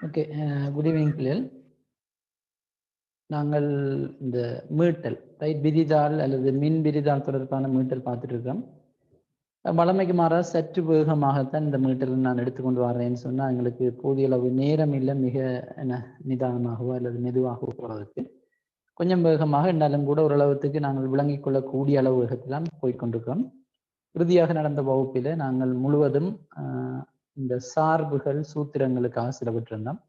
Okay, good evening பிள்ளைகள். நாங்கள் இந்த மீட்டல் விரிதாள் அல்லது மின் விரிதாள் தொடர்பான மீட்டல் பார்த்துட்டு இருக்கோம். வழமைக்கு மாறாக சற்று வேகமாகத்தான் இந்த மீட்டல் நான் எடுத்துக்கொண்டு வரேன்னு சொன்னால் எங்களுக்கு போதிய அளவு நேரம் இல்லை, மிக நிதானமாகவோ அல்லது மெதுவாகவோ போகிறதுக்கு. கொஞ்சம் வேகமாக இருந்தாலும் கூட ஓரளவுக்கு நாங்கள் விளங்கிக் கொள்ளக்கூடிய அளவு வேகத்தில்தான் போய்கொண்டிருக்கிறோம். இறுதியாக நடந்த வகுப்பில் நாங்கள் முழுவதும் இந்த சார்புகள் சூத்திரங்களுக்காக சிலவற்றிருந்தோம்.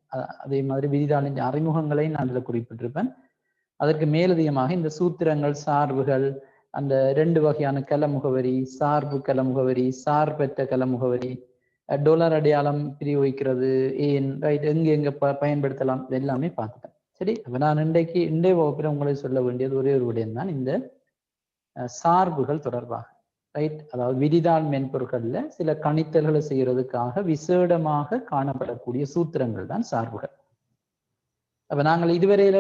அதே மாதிரி விரிதாளின் அறிமுகங்களை நான் அதில் குறிப்பிட்டிருப்பேன். அதற்கு மேலதிகமாக இந்த சூத்திரங்கள், சார்புகள், அந்த 2 வகையான கல முகவரி, சார்பு கல முகவரி, சார்பற்ற கல முகவரி, டொலர் அடையாளம் பிரயோகிக்கிறது, ஏன் ரைட், எங்க பயன்படுத்தலாம், இது எல்லாமே பார்த்துட்டேன். சரி, அப்போ நான் இன்றைய வகுப்பில் உங்களுக்கு சொல்ல வேண்டியது ஒரே ஒரு விடயம் தான், இந்த சார்புகள் தொடர்பாக. ரைட், அதாவது விரிதாள் மென்பொருட்கள்ல சில கணித்தல்களை செய்யறதுக்காக விசேடமாக காணப்படக்கூடிய சூத்திரங்கள் தான் சார்புகள். அப்ப நாங்கள் இதுவரையில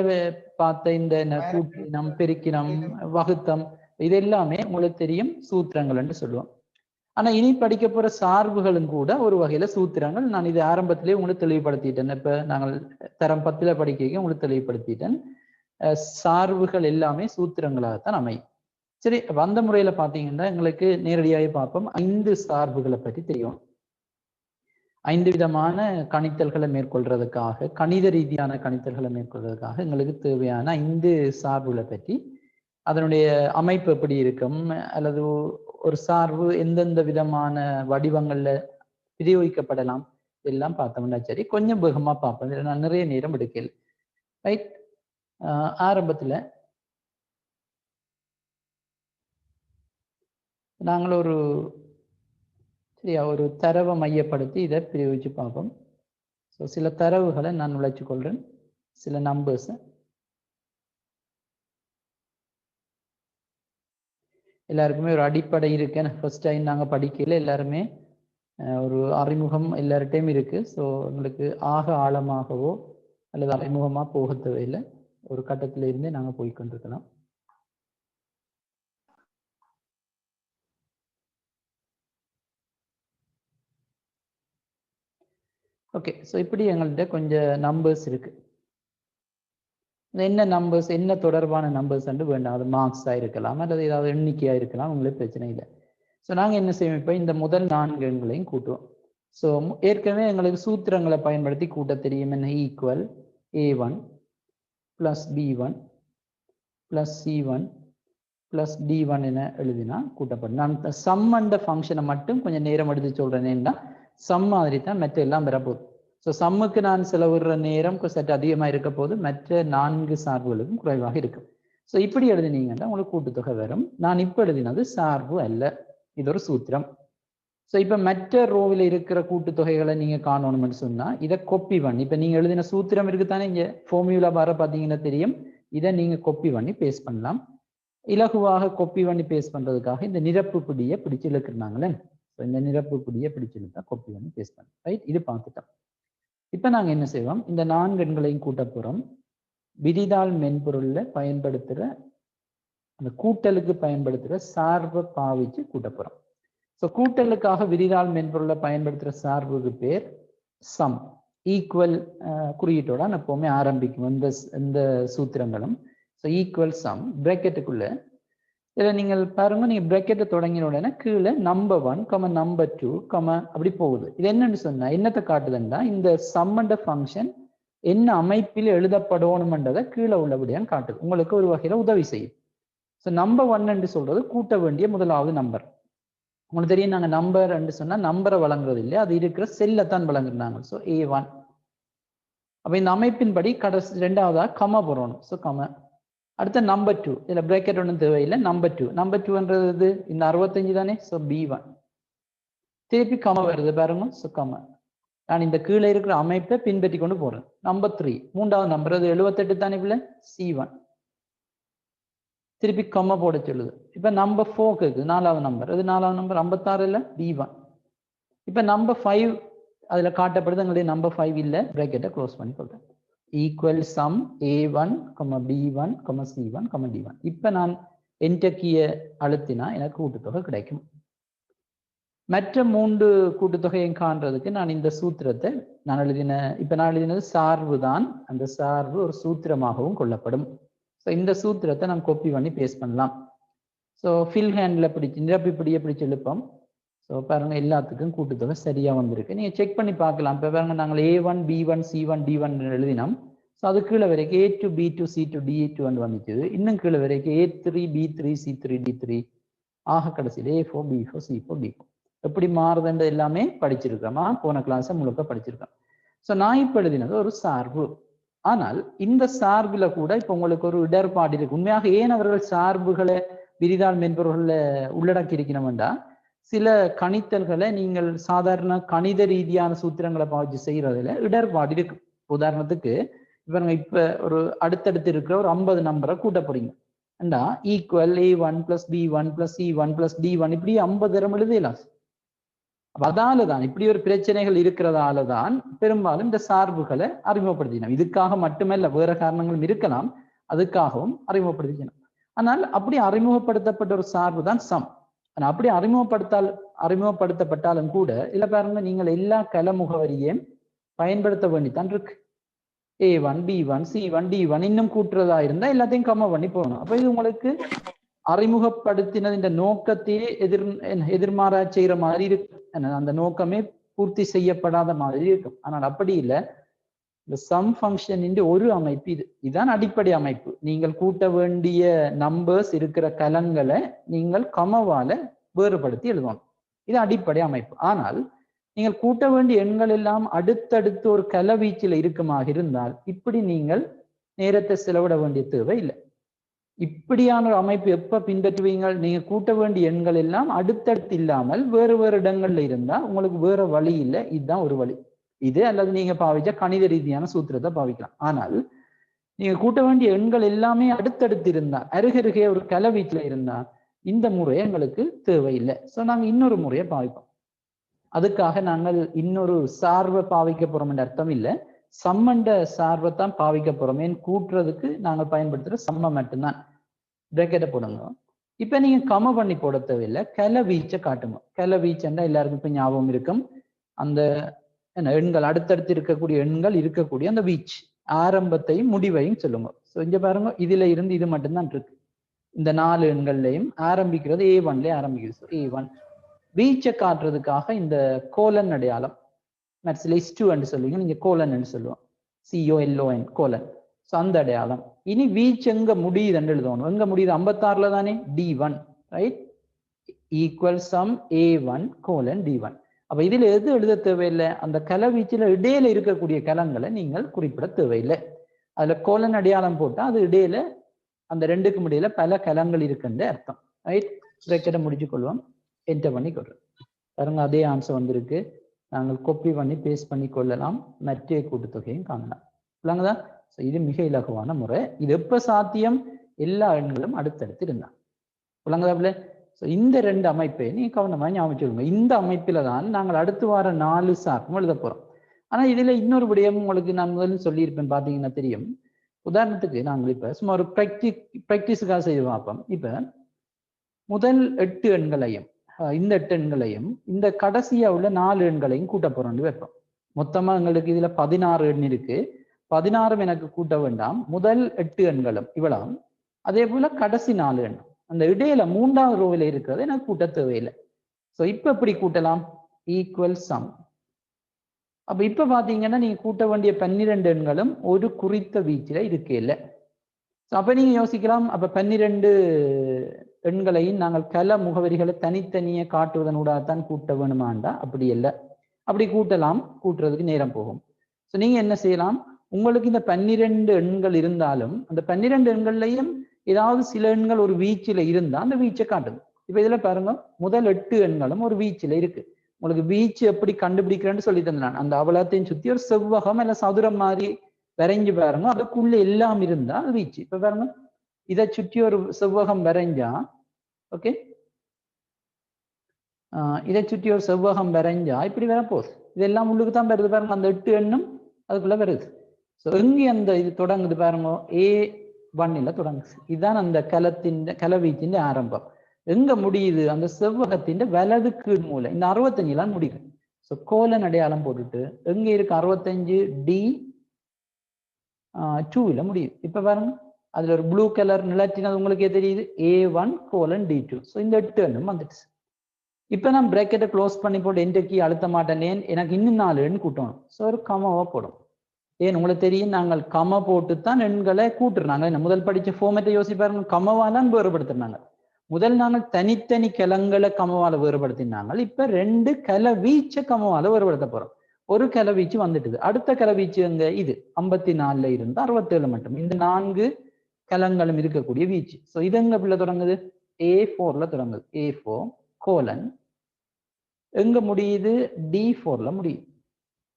பார்த்த இந்த கூட்டினம், பெருக்கினம், வகுத்தம், இது எல்லாமே உங்களுக்கு தெரியும் சூத்திரங்கள் என்று சொல்லுவோம். ஆனா இனி படிக்க போற சார்புகளும் கூட ஒரு வகையில சூத்திரங்கள். நான் இது ஆரம்பத்திலேயே உங்களுக்கு தெளிவுபடுத்திட்டேன். இப்ப நாங்கள் தரம் 10 படிக்க உங்களுக்கு தெளிவுபடுத்திட்டேன். சார்புகள் எல்லாமே சூத்திரங்களாகத்தான் அமையும். சரி, அந்த முறையில பாத்தீங்கன்னா எங்களுக்கு நேரடியாக பார்ப்போம். 5 சார்புகளை பற்றி தெரியும். 5 விதமான கணித்தல்களை மேற்கொள்றதுக்காக, கணித ரீதியான கணித்தல்களை மேற்கொள்றதுக்காக எங்களுக்கு தேவையான 5 சார்புகளை பற்றி, அதனுடைய அமைப்பு எப்படி இருக்கும், அல்லது ஒரு சார்பு எந்தெந்த விதமான வடிவங்கள்ல பிரயோகிக்கப்படலாம், எல்லாம் பார்த்தோம்னா சரி. கொஞ்சம் வேகமா பார்ப்போம், நான் நிறைய நேரம் எடுக்கல. ரைட், ஆரம்பத்துல நாங்கள் ஒரு தரவை மையப்படுத்தி இதை பிரயோகிச்சு பார்ப்போம். ஸோ சில தரவுகளை நான் நுழைச்சு கொள்றேன், சில நம்பர்ஸ். எல்லாருக்குமே ஒரு அடிப்படை இருக்கு. ஃபர்ஸ்ட் டைம் நாங்கள் படிக்கல, எல்லாருமே ஒரு அறிமுகம் எல்லார்ட்டையும் இருக்கு. ஸோ உங்களுக்கு ஆக ஆழமாகவோ அல்லது அறிமுகமாக போக தேவையில்லை, ஒரு கட்டத்தில இருந்தே நாங்கள் போய்கொண்டிருக்கலாம். ஓகே, ஸோ இப்படி எங்கள்கிட்ட கொஞ்சம் நம்பர்ஸ் இருக்கு. என்ன நம்பர்ஸ், என்ன தொடர்பான நம்பர்ஸ் வேண்டாம், அது மார்க்ஸாக இருக்கலாம் அல்லது ஏதாவது எண்ணிக்கையாக இருக்கலாம், உங்களுக்கு பிரச்சனை இல்லை. ஸோ நாங்கள் என்ன செய்வோம், இப்போ இந்த முதல் 4 எண்களையும் கூட்டுவோம். ஸோ ஏற்கனவே எங்களுக்கு சூத்திரங்களை பயன்படுத்தி கூட்ட தெரியும். என்ன, equal A1 + B1 + C1 + D1 என எழுதினா கூட்டப்படும். நான் சம் அண்ட ஃபங்க்ஷனை மட்டும் கொஞ்சம் நேரம் எடுத்து சொல்றேன்னா, சம் மாதிரி தான் மற்ற எல்லாம் வரப்போகுது. ஸோ சம்முக்கு நான் செலவிடுற நேரம் சற்று அதிகமாக இருக்க போது, மற்ற 4 சார்புகளுக்கும் குறைவாக இருக்கும். ஸோ இப்படி எழுதினீங்கன்னா உங்களுக்கு கூட்டுத்தொகை வரும். நான் இப்போ எழுதினது சார்பு அல்ல, இது ஒரு சூத்திரம். ஸோ இப்போ மற்ற ரோவில் இருக்கிற கூட்டுத்தொகைகளை நீங்க காணணும்னு சொன்னா இதை கொப்பி பண்ணி, இப்போ நீங்க எழுதின சூத்திரம் இருக்குத்தானே, இங்க ஃபார்முலா பார பார்த்தீங்கன்னா தெரியும், இதை நீங்க கொப்பி பண்ணி பேஸ்ட் பண்ணலாம். இலகுவாக கொப்பி பண்ணி பேஸ்ட் பண்றதுக்காக இந்த நிரப்பு பிடியை பிடிச்சு இழுக்கிறாங்களே, இந்த நிரப்பு பிடியை பிடிச்சு இழுத்தா கொப்பி பண்ணி பேஸ்ட் பண்ணலாம். ரைட், இது பார்த்துட்டோம். இப்ப நாங்க என்ன செய்வோம், இந்த 4 எண்களையும் கூட்ட போறோம். விரிதாள் மென்பொருள்ல பயன்படுத்துற அந்த கூட்டலுக்கு பயன்படுத்துற சார்பை பாவிச்சு கூட்ட போறோம். ஸோ கூட்டலுக்காக விரிதாள் மென்பொருளை பயன்படுத்துற சார்புக்கு பேர் சம். ஈக்குவல் குறியீட்டோட எப்பவுமே ஆரம்பிக்கும் இந்த சூத்திரங்களும். ஸோ ஈக்குவல் சம் பிராக்கெட்டுக்குள்ள இதில் நீங்கள் பாருங்க, நீங்க பிராக்கெட்டை தொடங்கின உடனே கீழே நம்பர் 1, நம்பர் 2, அப்படி போகுது. இது என்னன்னு சொன்னா என்னத்தை காட்டுதுன்னா, இந்த சம் அண்ட் ஃபங்க்ஷன் என்ன அமைப்பில் எழுதப்படணும்ன்றதை கீழே உள்ளபடியான்னு காட்டுது. உங்களுக்கு ஒரு வகையில உதவி செய்யும். ஸோ நம்பர் 1 சொல்றது கூட்ட வேண்டிய முதலாவது நம்பர். உங்களுக்கு தெரியும், நாங்கள் நம்பர் சொன்னா நம்பரை வழங்குறது இல்லை, அது இருக்கிற செல்லை தான் வழங்குறாங்க. So A1. அப்ப இந்த அமைப்பின்படி கடைசி 2வதா கமா போடணும். So comma. அடுத்த நம்பர் 2, இதுல பிரேக்கெட் ஒன்றும் தேவையில்லை. நம்பர் 2ன்றது இந்த 65 தானே. So B1. திருப்பி கமா வருது பாருங்க. So comma. நான் இந்த கீழே இருக்கிற அமைப்பை பின்பற்றி கொண்டு போறேன். நம்பர் 3, 3வது நம்பர், அது 78 தானே பிள்ளை. C1. திருப்பி கமா போட சொல்லுது. இப்ப நம்பர் 4 இருக்கு, 4வது நம்பர், அது 4வது நம்பர் 56 இல்ல, B1. இப்ப நம்பர் 5 அதுல காட்டப்படுது, எங்களுடைய நம்பர் 5 இல்ல, பிரேக்கெட்டை க்ளோஸ் பண்ணி சொல்றேன். Equal sum A1, B1, C1, D1. இப்ப நான் என்டர் கீயை அழுத்தினா எனக்கு கூட்டுத்தொகை கிடைக்கும். மற்ற 3 கூட்டுத்தொகையும் காண்றதுக்கு நான் இந்த சூத்திரத்தை நான் எழுதினது சார்பு தான். அந்த சார்பு ஒரு சூத்திரமாகவும் கொள்ளப்படும். ஸோ இந்த சூத்திரத்தை நான் காப்பி பண்ணி பேஸ்ட் பண்ணலாம். ஸோ ஃபில் ஹேண்டில் பிடிச்சி நிரப்பிப்படியே பிடிச்சி எழுப்போம். ஸோ பாருங்க எல்லாத்துக்கும் கூட்டுத்தொகை சரியா வந்திருக்கு. நீங்க செக் பண்ணி பார்க்கலாம். இப்போ பாருங்க நாங்கள் A1 B1 C1 D1 எழுதினோம். ஸோ அது கீழே வரைக்கும் A2 B2 C2 D2 வந்துச்சு. இன்னும் கீழே வரைக்கும் A3 B3 C3 D3 ஆக கடைசியில் A4 B4 C4 D4 எப்படி மாறுதுன்றது எல்லாமே படிச்சிருக்கோமா, போன கிளாஸை முழுக்க படிச்சிருக்கோம். ஸோ நான் இப்போ எழுதினது ஒரு சார்பு. ஆனால் இந்த சார்புல கூட இப்போ உங்களுக்கு ஒரு இடர்பாடு இருக்கு. உண்மையாக ஏன் அவர்கள் சார்புகளை விரிதாள் மென்பொருள்ல உள்ளடக்கி இருக்கணும்டா, சில கணித்தல்களை நீங்கள் சாதாரண கணித ரீதியான சூத்திரங்களை பாவிச்சு செய்யறதுல இடர்பாடு இருக்கு. உதாரணத்துக்கு இப்ப ஒரு அடுத்தடுத்து இருக்கிற ஒரு 50 நம்பரை கூட்ட போறீங்க. Equal A1 + B1 + C1 + D1 இப்படி 50 தரம் எழுதலாம். அதால தான் இப்படி ஒரு பிரச்சனைகள் இருக்கிறதால தான் பெரும்பாலும் இந்த சார்புகளை அறிமுகப்படுத்தினோம். இதுக்காக மட்டுமல்ல, வேற காரணங்களும் இருக்கலாம், அதுக்காகவும் அறிமுகப்படுத்திக்கணும். ஆனால் அப்படி அறிமுகப்படுத்தப்பட்ட ஒரு சார்பு தான் சம். ஆனா அப்படி அறிமுகப்படுத்தப்பட்டாலும் கூட இல்ல பாருங்க, நீங்கள் எல்லா கல முகவரியும் பயன்படுத்த வேண்டித்தான் இருக்கு. A1 B1 C1 D1 இன்னும் கூட்டுறதா இருந்தா எல்லாத்தையும் கம்ம பண்ணி போகணும். அப்ப இது உங்களுக்கு அறிமுகப்படுத்தினது இந்த நோக்கத்தையே எதிர்மாறா செய்யற மாதிரி இருக்கு. அந்த நோக்கமே பூர்த்தி செய்யப்படாத மாதிரி இருக்கும். ஆனால் அப்படி இல்லை. இந்த சம் ஃபங்க்ஷன் ஒரு அமைப்பு இதுதான் அடிப்படை அமைப்பு. நீங்கள் கூட்ட வேண்டிய நம்பர்ஸ் இருக்கிற கலங்களை நீங்கள் கமவால வேறுபடுத்தி எழுதணும். இது அடிப்படை அமைப்பு. ஆனால் நீங்கள் கூட்ட வேண்டிய எண்கள் எல்லாம் அடுத்தடுத்து ஒரு கலவீச்சில் இருக்குமாக இருந்தால் இப்படி நீங்கள் நேரத்தை செலவிட வேண்டிய தேவை இல்லை. இப்படியான ஒரு அமைப்பு எப்ப பின்பற்றுவீங்க? நீங்க கூட்ட வேண்டிய எண்கள் எல்லாம் அடுத்தடுத்து இல்லாமல் வேறு வேறு இடங்கள்ல இருந்தா உங்களுக்கு வேற வழி இல்லை. இதுதான் ஒரு வழி. இது அல்லது நீங்க பாவிச்ச கணித ரீதியான சூத்திரத்தை பாவிக்கலாம். ஆனால் நீங்க கூட்ட வேண்டிய எண்கள் எல்லாமே அடுத்தடுத்து இருந்தா, அருகருகே ஒரு கலவீட்டுல இருந்தா இந்த முறை எங்களுக்கு தேவையில்லை. ஸோ நாங்க இன்னொரு முறையை பாவிப்போம். அதுக்காக நாங்கள் இன்னொரு சார்பை பாவிக்க போறோம் என்ற அர்த்தம் இல்லை, சம்மண்ட சார்பை தான் பாவிக்க போறோம். ஏன் கூட்டுறதுக்கு நாங்கள் பயன்படுத்துற சம்ம மட்டும்தான். பிரேக்கெட்டை போடுங்க. இப்ப நீங்க கம பண்ணி போட தேவையில்லை, கல வீச்சை காட்டுங்க. கல வீச்சா எல்லாருக்கும் இப்ப ஞாபகம் இருக்கும். அந்த எண்கள் அடுத்தடுத்து இருக்கக்கூடிய எண்கள் இருக்கக்கூடிய அந்த வீச் ஆரம்பத்தையும் முடிவையும் சொல்லுங்க. ஸோ இங்க பாருங்க, இதுல இருந்து இது மட்டும்தான் இருக்கு. இந்த 4 எண்கள்லையும் ஆரம்பிக்கிறது A1ல ஆரம்பிக்கிறது. A1 வீச்சை காட்டுறதுக்காக இந்த கோலன் அடையாளம் மேத்ஸ்ல S2 என்று சொல்லுவீங்க, நீங்க கோலன் என்று சொல்லுவோம். COLON colon. ஸோ அந்த அடையாளம். இனி வீச் எங்க முடியுதுன்னு எழுதணும். எங்க முடியுது? 56ல தானே. D1 right equal sum A1 colon D1. அப்ப இதுல எது எழுத தேவையில்லை? அந்த கல வீச்சுல இடையில இருக்கக்கூடிய கலங்களை நீங்கள் குறிப்பிட தேவையில்லை. அதுல கோலன் அடையாளம் போட்டா அது இடையில அந்த ரெண்டுக்கும் இடையில பல கலங்கள் இருக்குன்னு அர்த்தம். ரைட். பிரேக்கெட்டை முடிச்சு கொள்வோம். என்டர் பண்ணி கொள்றோம். பாருங்க, அதே ஆன்சர் வந்திருக்கு. நாங்கள் காப்பி பண்ணி பேஸ்ட் பண்ணி கொள்ளலாம். மற்ற கூட்டுத்தொகையும் காணலாம். இல்லைங்களா? இது மிக இலகுவான முறை. இது எப்ப சாத்தியம்? எல்லா எண்களும் அடுத்தடுத்து இருந்தான். இல்லைங்களா? ஸோ இந்த 2 அமைப்பை நீங்க கவனமா ஞாபகம். இந்த அமைப்பில தான் நாங்கள் அடுத்து வார 4 சார்பும் எழுத போறோம். ஆனா இதுல இன்னொரு விடயம் உங்களுக்கு நான் முதல்ல சொல்லியிருப்பேன், பாத்தீங்கன்னா தெரியும். உதாரணத்துக்கு நாங்கள் இப்ப சும்மா ஒரு பிராக்டிஸுக்காக செய்து பார்ப்போம். இப்ப முதல் 8 எண்களையும் இந்த 8 எண்களையும் இந்த கடைசியா உள்ள 4 எண்களையும் கூட்ட போறோம் வைப்போம். மொத்தமா எங்களுக்கு இதுல 16 எண் இருக்கு. 16 எனக்கு கூட்ட வேண்டாம். முதல் 8 எண்களும் இவ்வளவு, அதே போல கடைசி 4 எண் அந்த இடையில 3வது ரோவில் இருக்கிறது எனக்கு கூட்ட தேவையில்லை. ஸோ இப்ப எப்படி கூட்டலாம்? Equal sum. அப்ப இப்ப பாத்தீங்கன்னா நீங்க கூட்ட வேண்டிய 12 எண்களும் ஒரு குறித்த வீச்சில இருக்கே இல்லை. அப்ப நீங்க யோசிக்கலாம், அப்ப 12 எண்களையும் நாங்கள் கல முகவரிகளை தனித்தனியே காட்டுவதனூடாகத்தான் கூட்ட வேணுமாண்டா அப்படி இல்லை. அப்படி கூட்டலாம், கூட்டுறதுக்கு நேரம் போகும். ஸோ நீங்க என்ன செய்யலாம்? உங்களுக்கு இந்த 12 எண்கள் இருந்தாலும் அந்த 12 எண்கள்லையும் ஏதாவது சில எண்கள் ஒரு வீச்சில இருந்தா அந்த வீச்சை காட்டுது. இப்ப இதுல பாருங்க, முதல் 8 எண்களும் ஒரு வீச்சில இருக்கு. உங்களுக்கு வீச்சு எப்படி கண்டுபிடிக்கிறேன்னு சொல்லி தந்தான். அந்த அவலத்தையும் சுத்தி ஒரு செவ்வகம் இல்ல சதுரம் மாதிரி வரைஞ்சு பாருங்க, அதுக்குள்ள எல்லாம் இருந்தா அது வீச்சு. இப்ப பாருங்க, இதை சுற்றி ஒரு செவ்வகம் வரைஞ்சா, ஓகே, இதை சுற்றி ஒரு செவ்வகம் வரைஞ்சா இப்படி வரப்போகுது. இதெல்லாம் உள்ளுக்கு தான் வருது பாருங்க, அந்த 8 எண்ணும் அதுக்குள்ள வருது. ஸோ எங்கே அந்த இது தொடங்குது பாருங்க, A1ல தொடங்குது. இதுதான் அந்த கலவீச்சின் ஆரம்பம். எங்க முடியுது? அந்த செவ்வகத்தின் வலது கீழ் மூலை இந்த 65 முடியுது. ஸோ கோலன் அடையாளம் போட்டுட்டு எங்க இருக்கு 65 D2ல முடியுது. இப்ப பாருங்க அதுல ஒரு ப்ளூ கலர் நிலத்தினது உங்களுக்கே தெரியுது A1 கோலன் D2. ஸோ இந்த 8 எண்ணும் வந்துடுச்சு. இப்ப நான் பிராக்கெட்டை க்ளோஸ் பண்ணி போட்டு என்டர் கீ அழுத்த மாட்டேன். எனக்கு இன்னும் 4 எண் கூட்டணும். ஸோ ஒரு கமாவா போடும். ஏன் உங்களுக்கு தெரியும் நாங்கள் கம போட்டு தான் எண்களை கூட்டுறாங்க. முதல் படிச்ச ஃபார்மேட்டை யோசிப்பாருங்க, கமவாலாம் வேறுபடுத்துறாங்க. முதல் நாங்கள் தனித்தனி கிழங்களை கமவால வேறுபடுத்தினாங்க. இப்ப 2 கல வீச்சை கமவால வேறுபடுத்த போறோம். ஒரு கல வீச்சு வந்துட்டுது. அடுத்த கல வீச்சு எங்க? இது 54ல இருந்து 67 மட்டும். இந்த 4 கலங்களும் இருக்கக்கூடிய வீச்சு. ஸோ இது எங்க பிள்ளை தொடங்குது? A4ல தொடங்குது. A4 கோலன் எங்க முடியுது? D4ல முடியுது.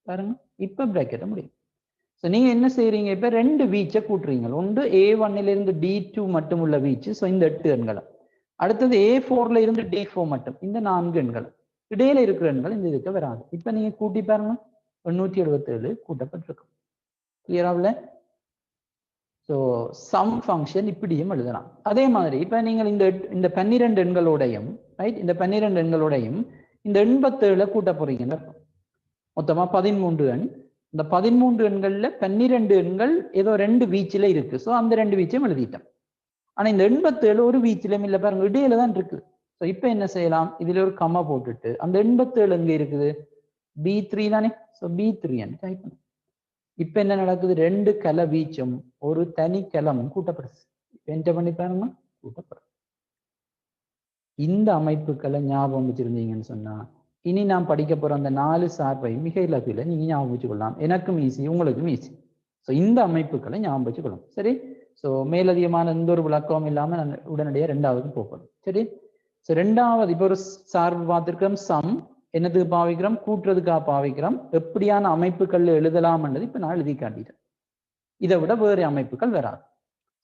பாருங்க இப்ப பிராக்கெட்டை முடியும். ஸோ நீங்க என்ன செய்யறீங்க? இப்ப 2 வீச்சை கூட்டுறீங்க. ஒன்று A1ல இருந்து D2 மட்டும் உள்ள வீச்சு. ஸோ இந்த 8 எண்களும். அடுத்தது A4ல இருந்து D4 மட்டும். இந்த 4 எண்கள். இடையில இருக்கிற எண்கள் இந்த இதுக்கு வராது. இப்ப நீங்க கூட்டி பாருங்க 177 கூட்டப்பட்டிருக்கும். கிளியராகல? ஸோ சம் ஃபங்க்ஷன் இப்படியும் எழுதலாம். அதே மாதிரி இப்ப நீங்கள் இந்த 12 எண்களோடையும் ரைட், இந்த 12 எண்களோடையும் இந்த 87 கூட்ட போறீங்க. மொத்தமா 13 எண். இந்த 13 எண்கள்ல 12 எண்கள் ஏதோ 2 வீச்சில இருக்கு. ஸோ அந்த 2 வீச்சையும் எழுதிட்டோம். ஆனா இந்த 87 ஒரு வீச்சிலும் இல்லை பாருங்க, இடையில தான் இருக்கு. ஸோ இப்ப என்ன செய்யலாம்? இதுல ஒரு கம்மா போட்டுட்டு அந்த 87 எங்க இருக்குது? B3 தானே. ஸோ B3 டைப் பண்ணு. இப்ப என்ன நடக்குது? 2 கல வீச்சும் ஒரு தனி கலமும் கூட்டப்படுது. என்டர் பண்ணி பாருங்க, கூட்டப்படுது. இந்த அமைப்புகளை ஞாபகம் வச்சிருந்தீங்கன்னு சொன்னா இனி நான் படிக்க போற அந்த 4 சார்பை மிக இலகுல நீங்க ஞாபகம் வச்சுக்கொள்ளலாம். எனக்கும் ஈஸி, உங்களுக்கும் ஈஸி. ஸோ இந்த அமைப்புகளை ஞாபகம் வச்சுக்கொள்ளும். சரி. ஸோ மேலதிகமான எந்த ஒரு விளக்கமும் இல்லாம நான் உடனடியாக 2வது போகணும். சரி. ஸோ 2வது இப்போ ஒரு சார்பு பார்த்திருக்கிறோம். சம் என்னதுக்கு பாவிக்கிறோம்? கூட்டுறதுக்காக பாவிக்கிறோம். எப்படியான அமைப்புகள் எழுதலாம்ன்றது இப்ப நான் எழுதி காட்டிட்டேன். இதை விட வேறு அமைப்புகள் வராது.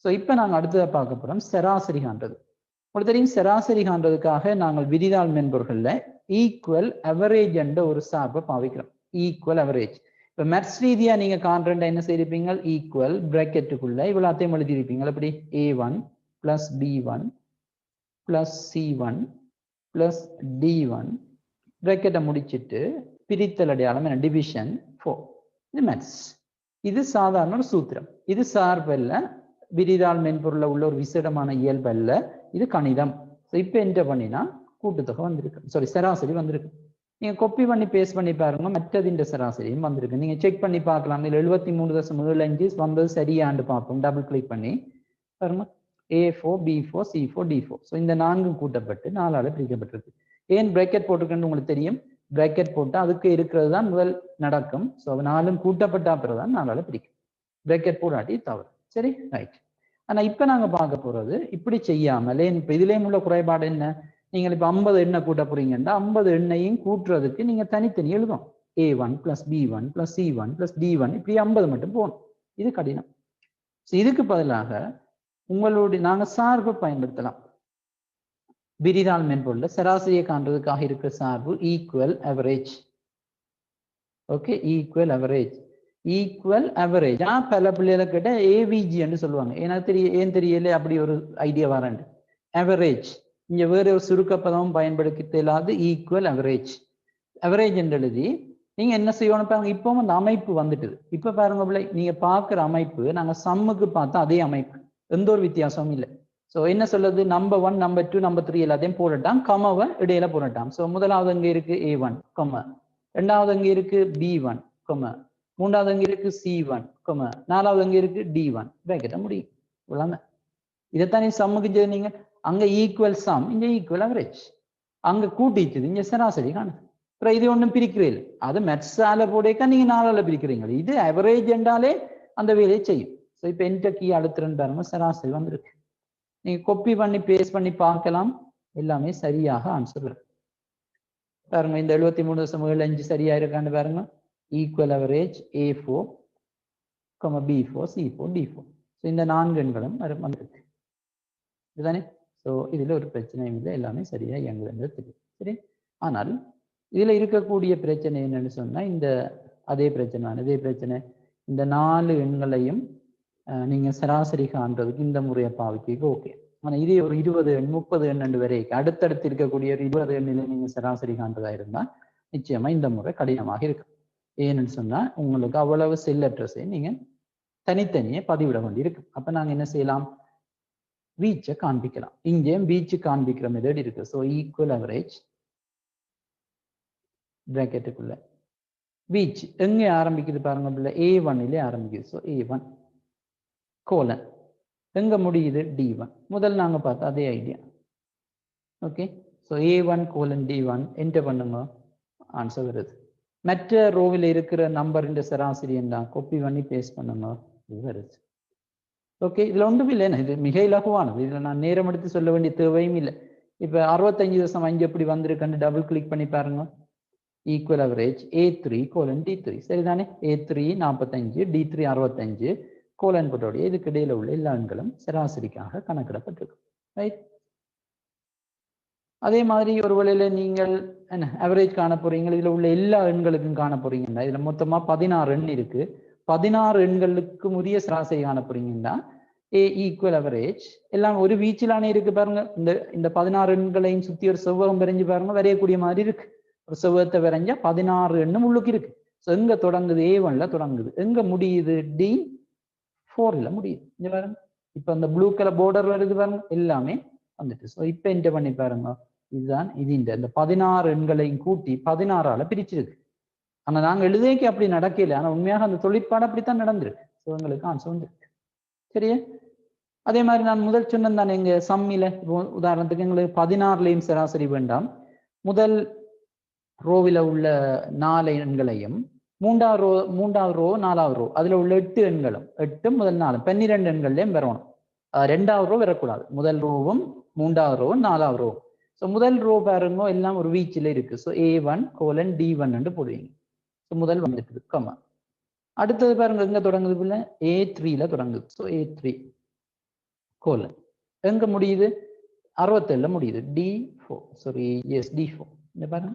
ஸோ இப்ப நாங்கள் அடுத்ததை பார்க்க போறோம் சராசரி காண்றது. உங்களுக்கு தெரியும் சராசரி காண்றதுக்காக நாங்கள் விரிதாள் மென்பொருள்கள்ல ஈக்குவல் அவரேஜ் என்ற ஒரு சார்பை பாவிக்கிறோம். Equal average. இப்ப மேத்ஸ் ரீதியா நீங்க காண்றா என்ன செய்திருப்பீங்க? ஈக்குவல் பிராக்கெட்டுக்குள்ள இவ்வளோத்தையும் எழுதியிருப்பீங்க. எப்படி? A1 plus B1 plus C1 plus D1 பிராக்கெட்டை முடிச்சுட்டு பிரித்தல் அடையாளம் என்ன? டிவிஷன் 4. இது மேத்ஸ். இது சாதாரண ஒரு சூத்திரம். இது சார்பல்ல, விரிதாள் மென்பொருள்ல உள்ள ஒரு விசேடமான இயல்பல்ல. இது கணிதம். இப்ப என்ன பண்ணினா கூட்டுத்தொகை வந்திருக்கு, சாரி சராசரி வந்திருக்கு. நீங்க காப்பி பண்ணி பேஸ்ட் பண்ணி பாருங்க, மற்றதின் சராசரியும் வந்திருக்கு. நீங்க செக் பண்ணி பார்க்கலாம். இதுல 73.75 வந்தது சரியாண்டு பார்ப்போம். டபுள் கிளிக் பண்ணி பாருங்க. A4 B4 C4 D4. So இந்த 4 கூட்டப்பட்டு 4ஆல பிரிக்கப்பட்டிருக்கு. ஏன் பிராக்கெட் போட்டிருக்குன்னு உங்களுக்கு தெரியும். பிராக்கெட் போட்டு அதுக்கு இருக்கிறது தான் முதல் நடக்கும். ஸோ 4 கூட்டப்பட்ட அப்புறம் தான் 4ஆல பிரிக்கும். பிராக்கெட் போடாட்டி தவறு. சரி, ரைட். ஆனா இப்ப நாங்க பார்க்க போறது இப்படி செய்யாமலே. இப்ப இதுலயும் உள்ள குறைபாடு என்ன? நீங்கள் இப்ப 50 எண்ணை கூட்ட போறீங்கன்னா 50 எண்ணையும் கூட்டுறதுக்கு நீங்க தனித்தனி எழுதும். A1 plus B1 plus C1 plus D1 இப்படி 50 மட்டும் போகணும். இது கடினம். இதுக்கு பதிலாக உங்களுடைய நாங்க சார்பு பயன்படுத்தலாம். விரிதாள் மென்பொருள்ல சராசரியை காண்றதுக்காக இருக்கிற சார்பு equal average. Okay, equal average. Equal average பல பிள்ளைகளை கிட்ட ஏவிஜி என்று சொல்லுவாங்க. ஏன் தெரியல அப்படி ஒரு ஐடியா வரண்டு. அவரேஜ் இங்க வேற ஒரு சுருக்க பதமும் பயன்படுத்த இல்லாது ஈக்குவல் அவரேஜ். அவரேஜ் என்று எழுதி நீங்க என்ன செய்யணும் பாருங்க. இப்போ அந்த அமைப்பு வந்துட்டுது. இப்ப பாருங்க பிள்ளை, நீங்க பாக்குற அமைப்பு நாங்க சம்முக்கு பார்த்தா அதே அமைப்பு, எந்த ஒரு வித்தியாசமும் இல்லை. ஸோ என்ன சொல்றது? நம்பர் 1 நம்பர் 2 நம்பர் 3 எல்லாத்தையும் போடட்டாம். கமவை இடையில போடட்டாம். ஸோ முதலாவது அங்க இருக்கு A1 கம, ரெண்டாவது அங்க இருக்கு B1 கம, மூன்றாவது அங்க இருக்கு C1 கம, நாலாவது அங்க இருக்கு D1 பிராக்கெட்ட முடியும். இவ்வளவு இதைத்தான் நீ சம்முக்கு செய்தீங்க. அங்க ஈக்குவல் சம், இங்க ஈக்குவல் அவரேஜ். அங்க கூட்டிச்சுது, இங்க சராசரி காணுது. அப்புறம் இது ஒன்றும் பிரிக்கிறீங்க. அது மெட்ஸால போடேக்கா நீங்க 4ஆல பிரிக்கிறீங்க. இது அவரேஜ் என்றாலே அந்த வேலையை செய்யும். ஸோ இப்போ என்டர் கீ அழுத்துறேன்னு பாருங்க, சராசரி வந்திருக்கு. நீங்க காப்பி பண்ணி பேஸ்ட் பண்ணி பார்க்கலாம். எல்லாமே சரியாக ஆன்சர் வரும் பாருங்க. இந்த 73.75 சரியா இருக்கான்னு பாருங்க. Equal average A4 B4 C4 D4. So இந்த 4 எண்களும் வந்திருக்கு. இதுதானே? ஸோ இதுல ஒரு பிரச்சனையும் இல்லை, எல்லாமே சரியா இயங்குதுன்றது தெரியும். சரி, ஆனால் இதுல இருக்கக்கூடிய பிரச்சனை என்னன்னு சொன்னா இந்த அதே பிரச்சனை இந்த 4 எண்களையும் நீங்க சராசரி காண்றதுக்கு இந்த முறையை பாவிக்க ஓகே. ஆனா இதே ஒரு 20 எண் 30 எண் வரைக்கும் அடுத்தடுத்து இருக்கக்கூடிய ஒரு 20 எண்ணில நீங்க சராசரி காண்றதா இருந்தா நிச்சயமா இந்த முறை கடினமாக இருக்கு. ஏன்னு சொன்னா உங்களுக்கு அவ்வளவு செல் அட்ரஸை நீங்க தனித்தனியே பதிவிட வேண்டியிருக்கு. அப்ப நாங்க என்ன செய்யலாம், வீச்சை காண்பிக்கலாம். இங்கேயும் வீச்சு காண்பிக்கிற மெத்தட் இருக்கு. ஸோ ஈக்குவல் அவரேஜ் பிராக்கெட்டுக்குள்ள வீச்சு எங்க ஆரம்பிக்குது பாருங்க, A1 ஆரம்பிக்குது. ஸோ A1 கோலன் எங்க முடியுது D1. முதல் நாங்க பார்த்தா அதே idea. Okay, so A1 colon D1 enter பண்ணுங்க, ஆன்சர் வருது. மற்ற ரோவில் இருக்கிற நம்பரின் சராசரி என்ன காப்பி பண்ணி பேஸ்ட் பண்ணுங்க, இது வருது. ஓகே, இதுல ஒன்றும் இல்லை, இது மிக இலகுவானது. இதுல நான் நேரம் எடுத்து சொல்ல வேண்டிய தேவையும் இல்லை. இப்ப 65.5 எப்படி வந்திருக்குன்னு டபுள் கிளிக் பண்ணி பாருங்க. Equal average A3 colon D3 சரிதானே. A3 45, D3 65 கோலன் போட்டோடைய இதுக்கு இடையில உள்ள எல்லா எண்களும் சராசரிக்காக கணக்கிடப்பட்டிருக்கு. ரைட். அதே மாதிரி ஒரு வேளையில நீங்கள் என்ன அவரேஜ் காண போறீங்க, இதுல உள்ள எல்லா எண்களுக்கும் காண போறீங்கன்னா இதுல மொத்தமா 16 எண் இருக்கு. 16 எண்களுக்கு உரிய சராசரி காண போறீங்கன்னா A ஈக்குவல் அவரேஜ் எல்லாம் ஒரு வீச்சிலானே இருக்கு பாருங்க. இந்த 16 எண்களையும் சுத்தி ஒரு செவ்வகம் வரைஞ்சு பாருங்க, வரையக்கூடிய மாதிரி இருக்கு. ஒரு செவ்வகத்தை வரைஞ்சா 16 எண்ணும் உள்ளுக்கு இருக்கு. ஸோ எங்க தொடங்குது, A1ல தொடங்குது. எங்க முடியுது, D4ல முடியுது. இங்க பாருங்க, இப்ப அந்த ப்ளூ கலர் போர்டர் வருது பாருங்க, எல்லாமே வந்துட்டு. ஸோ இப்ப என்டர் பண்ணி பாருங்க, இதுதான் இது. இந்த 16 எண்களையும் கூட்டி 16ஆல பிரிச்சிருக்கு. ஆனா நாங்க எழுதியக்கு அப்படி நடக்கல, ஆனா உண்மையாக அந்த தொழிற்பாடு அப்படித்தான் நடந்திருக்கு. ஸோ எங்களுக்கு ஆன்சர் வந்துருக்கு. சரியா. அதே மாதிரி நான் முதல் சொன்னேன் தானே, எங்க சம்மில உதாரணத்துக்கு எங்களுக்கு 16லையும் சராசரி வேண்டாம். முதல் ரோவில உள்ள 4 எண்களையும் மூன்றாவது ரோ 4வது ரோ அதுல உள்ள 8 எண்களும் 8 முதல் 4 12 எண்கள்லயும் வரணும். 2வது ரோ வரக்கூடாது. முதல் ரோவும் 3வது ரோவும் 4வது ரோ. ஸோ முதல் ரோ பாருங்க எல்லாம் ஒரு வீச்சில் இருக்கு. ஸோ A1 கோலன் D1 போடுவீங்க. ஸோ முதல் வந்துட்டு கமா. அடுத்தது பாருங்க எங்க தொடங்குது, A3ல தொடங்குது. ஸோ A3 கோலன் எங்க முடியுது, 67ல முடியுது. D4 sorry S D4. இந்த பாருங்க,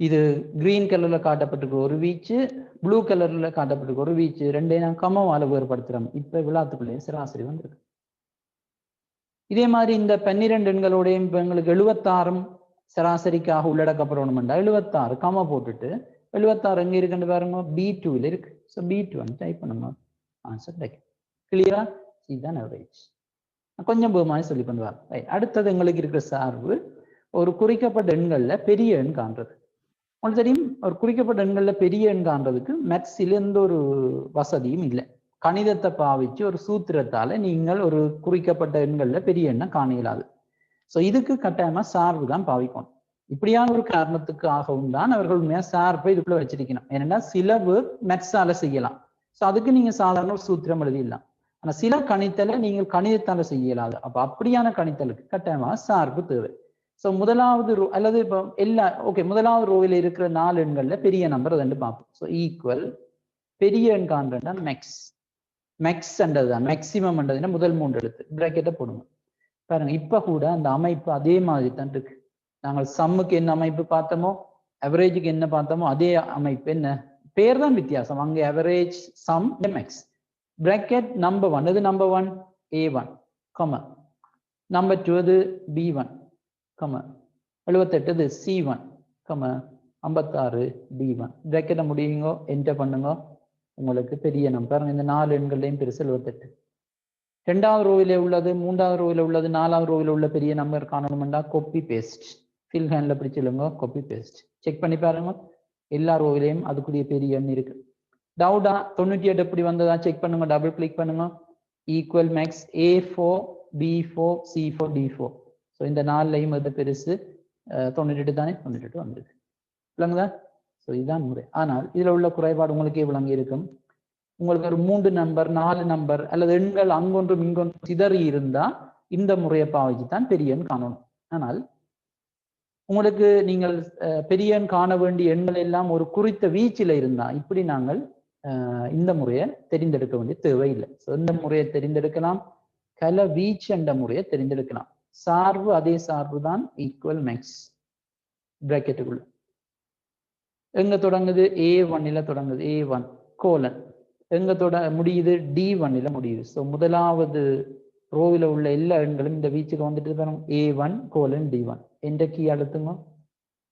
இது கிரீன் கலர்ல காட்டப்பட்டிருக்க ஒரு வீச்சு, ப்ளூ கலர்ல காட்டப்பட்டிருக்க ஒரு வீச்சு, ரெண்டையும் நான் கமாவால வேறுபடுத்துறோம். இப்ப விழாத்துக்குள்ளே சராசரி வந்திருக்கு. இதே மாதிரி இந்த 12 எண்களோடையும் இப்ப எங்களுக்கு 76 சராசரிக்காக உள்ளடக்கப்படணும்டா 76 கமா போட்டுட்டு 76 எங்க இருக்குன்னு பாருங்க, B2ல இருக்கு. ஸோ B2 டைப் பண்ணுங்க, ஆன்சர் கிடைக்கும். கிளியரா, இதுதான் அவரேஜ். கொஞ்சம் மாதிரி சொல்லி பண்ணுவாங்க. அடுத்தது எங்களுக்கு இருக்கிற சார்பு ஒரு குறிக்கப்பட்ட எண்கள்ல பெரிய எண் காண்றது. உங்களுக்கு தெரியும், ஒரு குறிக்கப்பட்ட எண்கள்ல பெரிய எண் காண்றதுக்கு மேத்ஸில் எந்த ஒரு வசதியும் இல்லை. கணிதத்தை பாவிச்சு ஒரு சூத்திரத்தால நீங்கள் ஒரு குறிக்கப்பட்ட எண்கள்ல பெரிய எண்ணை காண இயலாது. ஸோ இதுக்கு கட்டாயமா சார்பு தான் பாவிக்கணும். இப்படியான ஒரு காரணத்துக்காகவும் தான் அவர்கள் உண்மையா சார்பை இதுக்குள்ள வச்சிருக்கணும். ஏன்னா சில வேர்க் மேத்ஸால செய்யலாம். ஸோ அதுக்கு நீங்க சாதாரண ஒரு சூத்திரம் எழுதிடலாம். ஆனா சில கணித்தலை நீங்கள் கணிதத்தால செய்ய இயலாது. அப்ப அப்படியான கணித்தலுக்கு கட்டாயமா சார்பு தேவை. ஸோ முதலாவது ரோ அல்லது இப்போ எல்லா ஓகே, முதலாவது ரோவில் இருக்கிற 4 எண்கள்ல பெரிய நம்பர் ரெண்டு பார்ப்போம். ஸோ ஈக்குவல் பெரிய எண் காண்றா மேக்ஸ். மேக்ஸ் என்றதுதான் மேக்சிமம் என்றதுன்னா முதல் 3 எழுத்து பிராக்கெட்டை போடுங்க. பாருங்க இப்ப கூட அந்த அமைப்பு அதே மாதிரி தான் இருக்கு. நாங்கள் சம்முக்கு என்ன அமைப்பு பார்த்தோமோ, அவரேஜுக்கு என்ன பார்த்தோமோ அதே அமைப்பு. என்ன பேர் தான் வித்தியாசம். அங்கே average, sum, max. Bracket number 1 இது நம்பர் 1 A1 கமா, நம்பர் 2 இது B1 கமா, 78 இது C1 கமா, 56 D1. பிராக்கெட்டை முடியுங்க, என்டர் பண்ணுங்க. உங்களுக்கு பெரிய நம்பர் இந்த 4 எண்கள்லையும் பெருசு 78. 2வது ரோவில உள்ளது, 3வது ரோவில உள்ளது, 4வது ரோவில உள்ள பெரிய நம்பர் காணணும்னா காப்பி பேஸ்ட், ஃபில் ஹேண்ட்ல பிடிச்சிடுங்க, காப்பி பேஸ்ட் செக் பண்ணி பாருங்க. எல்லா ரோவிலையும் அதுக்குரிய பெரிய எண் இருக்கு. டவுட்டா 98 எப்படி வந்ததா செக் பண்ணுங்க, டபுள் கிளிக் பண்ணுங்க. Equal max A4 B4 C4 D4. So இந்த 4லையும் அது பெருசு 98 தானே, 98 வந்துருக்கு. விளங்குதா? ஸோ இதுதான் முறை. ஆனால் இதுல உள்ள குறைபாடு உங்களுக்கே விளங்கி இருக்கும். உங்களுக்கு ஒரு 3 நம்பர் 4 நம்பர் அல்லது எண்கள் அங்கொன்றும் இங்கொன்றும் சிதறி இருந்தா இந்த முறையை பாவிச்சு தான் பெரிய எண் காணணும். ஆனால் உங்களுக்கு நீங்கள் பெரிய எண் காண வேண்டிய எண்கள் எல்லாம் ஒரு குறித்த வீச்சில இருந்தா இப்படி நாங்கள் இந்த முறையை தெரிந்தெடுக்க வேண்டிய தேவையில்லை. இந்த முறையை தெரிந்தெடுக்கலாம், கல வீச்சு என்ற முறையை தெரிந்தெடுக்கலாம். சார்பு அதே சார்பு தான், ஈக்குவல் மேக்ஸ் பிராக்கெட்டுக்குள்ள எங்க தொடங்குது, A1ல தொடங்குது. A1 கோலன் எங்க முடியுது, D1ல முடியுது. ஸோ முதலாவது ரோவில் உள்ள எல்லா எண்களும் இந்த வீச்சுக்கு வந்துட்டு பாருங்க A1:D1 என்ற கீ அழுத்துங்க,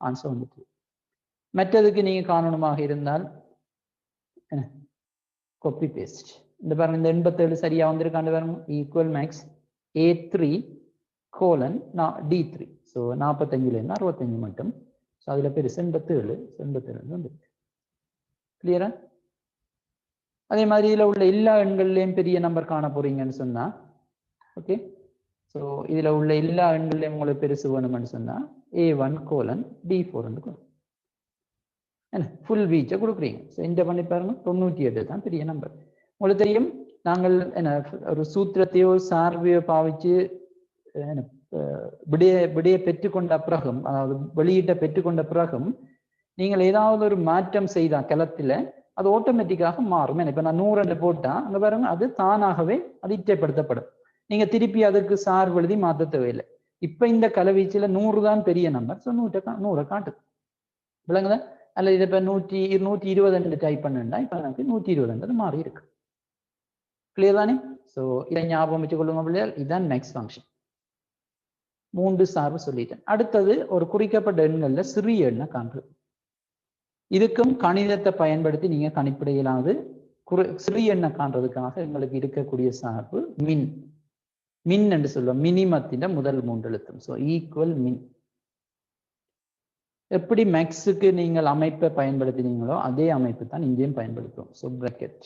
ஆன்சர் வந்துட்டு. மற்றதுக்கு நீங்க காணணுமாக இருந்தால் காப்பி பேஸ்ட். இந்த பாருங்க இந்த 87 சரியா வந்திருக்காண்டு பாருங்க, ஈக்குவல் மேக்ஸ் A3:D3. ஸோ 45லேருந்து 65 மட்டும். ஸோ அதில் பெருசு 87 வந்துருக்கு. கிளியரா? அதே மாதிரி இதில் உள்ள எல்லா எண்கள்லையும் பெரிய நம்பர் காண போறீங்கன்னு சொன்னா, ஓகே, ஸோ இதில் உள்ள எல்லா எண்கள்லையும் உங்களுக்கு பெருசு வேணும்னு சொன்னா A1:D4 என்ன ஃபுல் வீச்சை கொடுக்குறீங்க. ஸோ இந்த பண்ணி பாருங்க, 98 தான் பெரிய நம்பர். உங்களுக்கு தெரியும், நாங்கள் என்ன ஒரு சூத்திரத்தையோ சார்பையோ பாவிச்சு விடையை பெற்றுக்கொண்ட பிறகும், அதாவது வெளியீட்டை பெற்றுக்கொண்ட பிறகும் நீங்கள் ஏதாவது ஒரு மாற்றம் செய்தா களத்தில் அது ஆட்டோமேட்டிக்காக மாறும். இப்போ நான் 100 போட்டா அங்கே பாருங்க அது தானாகவே அது இச்சைப்படுத்தப்படும். நீங்க திருப்பி அதுக்கு சார்பு எழுதி மாற்ற தேவையில்லை. இப்போ இந்த கலவீச்சில் 100 தான் பெரிய நம்பர். ஸோ 100 காட்டுது, விளங்குதா? அல்லது இதை இப்போ 120 டைப் பண்ணுண்டா இப்போ எனக்கு 120 மாறி இருக்கு. கிளியர் தானே? ஸோ இதை ஞாபகம் வச்சு கொள்ளுங்க பிள்ளைகள். இதுதான் நெக்ஸ்ட் ஃபங்க்ஷன். 3 சார்பு சொல்லிட்டேன். அடுத்தது ஒரு குறிக்கப்பட்ட எண்கள்ல சிறிய எண்ணை காண்றது. இதுக்கும் கணிதத்தை பயன்படுத்தி நீங்க கணிப்பிடையிலாது சிறிய எண்ணை காண்றதுக்காக எங்களுக்கு இருக்கக்கூடிய சார்பு மின் என்று சொல்லுவோம். மினிமத்தின் முதல் 3 எழுத்தும். ஸோ ஈக்குவல் மின். எப்படி மேக்ஸுக்கு நீங்கள் அமைப்பை பயன்படுத்தினீங்களோ அதே அமைப்பு தான் இங்கேயும் பயன்படுத்தும். So bracket.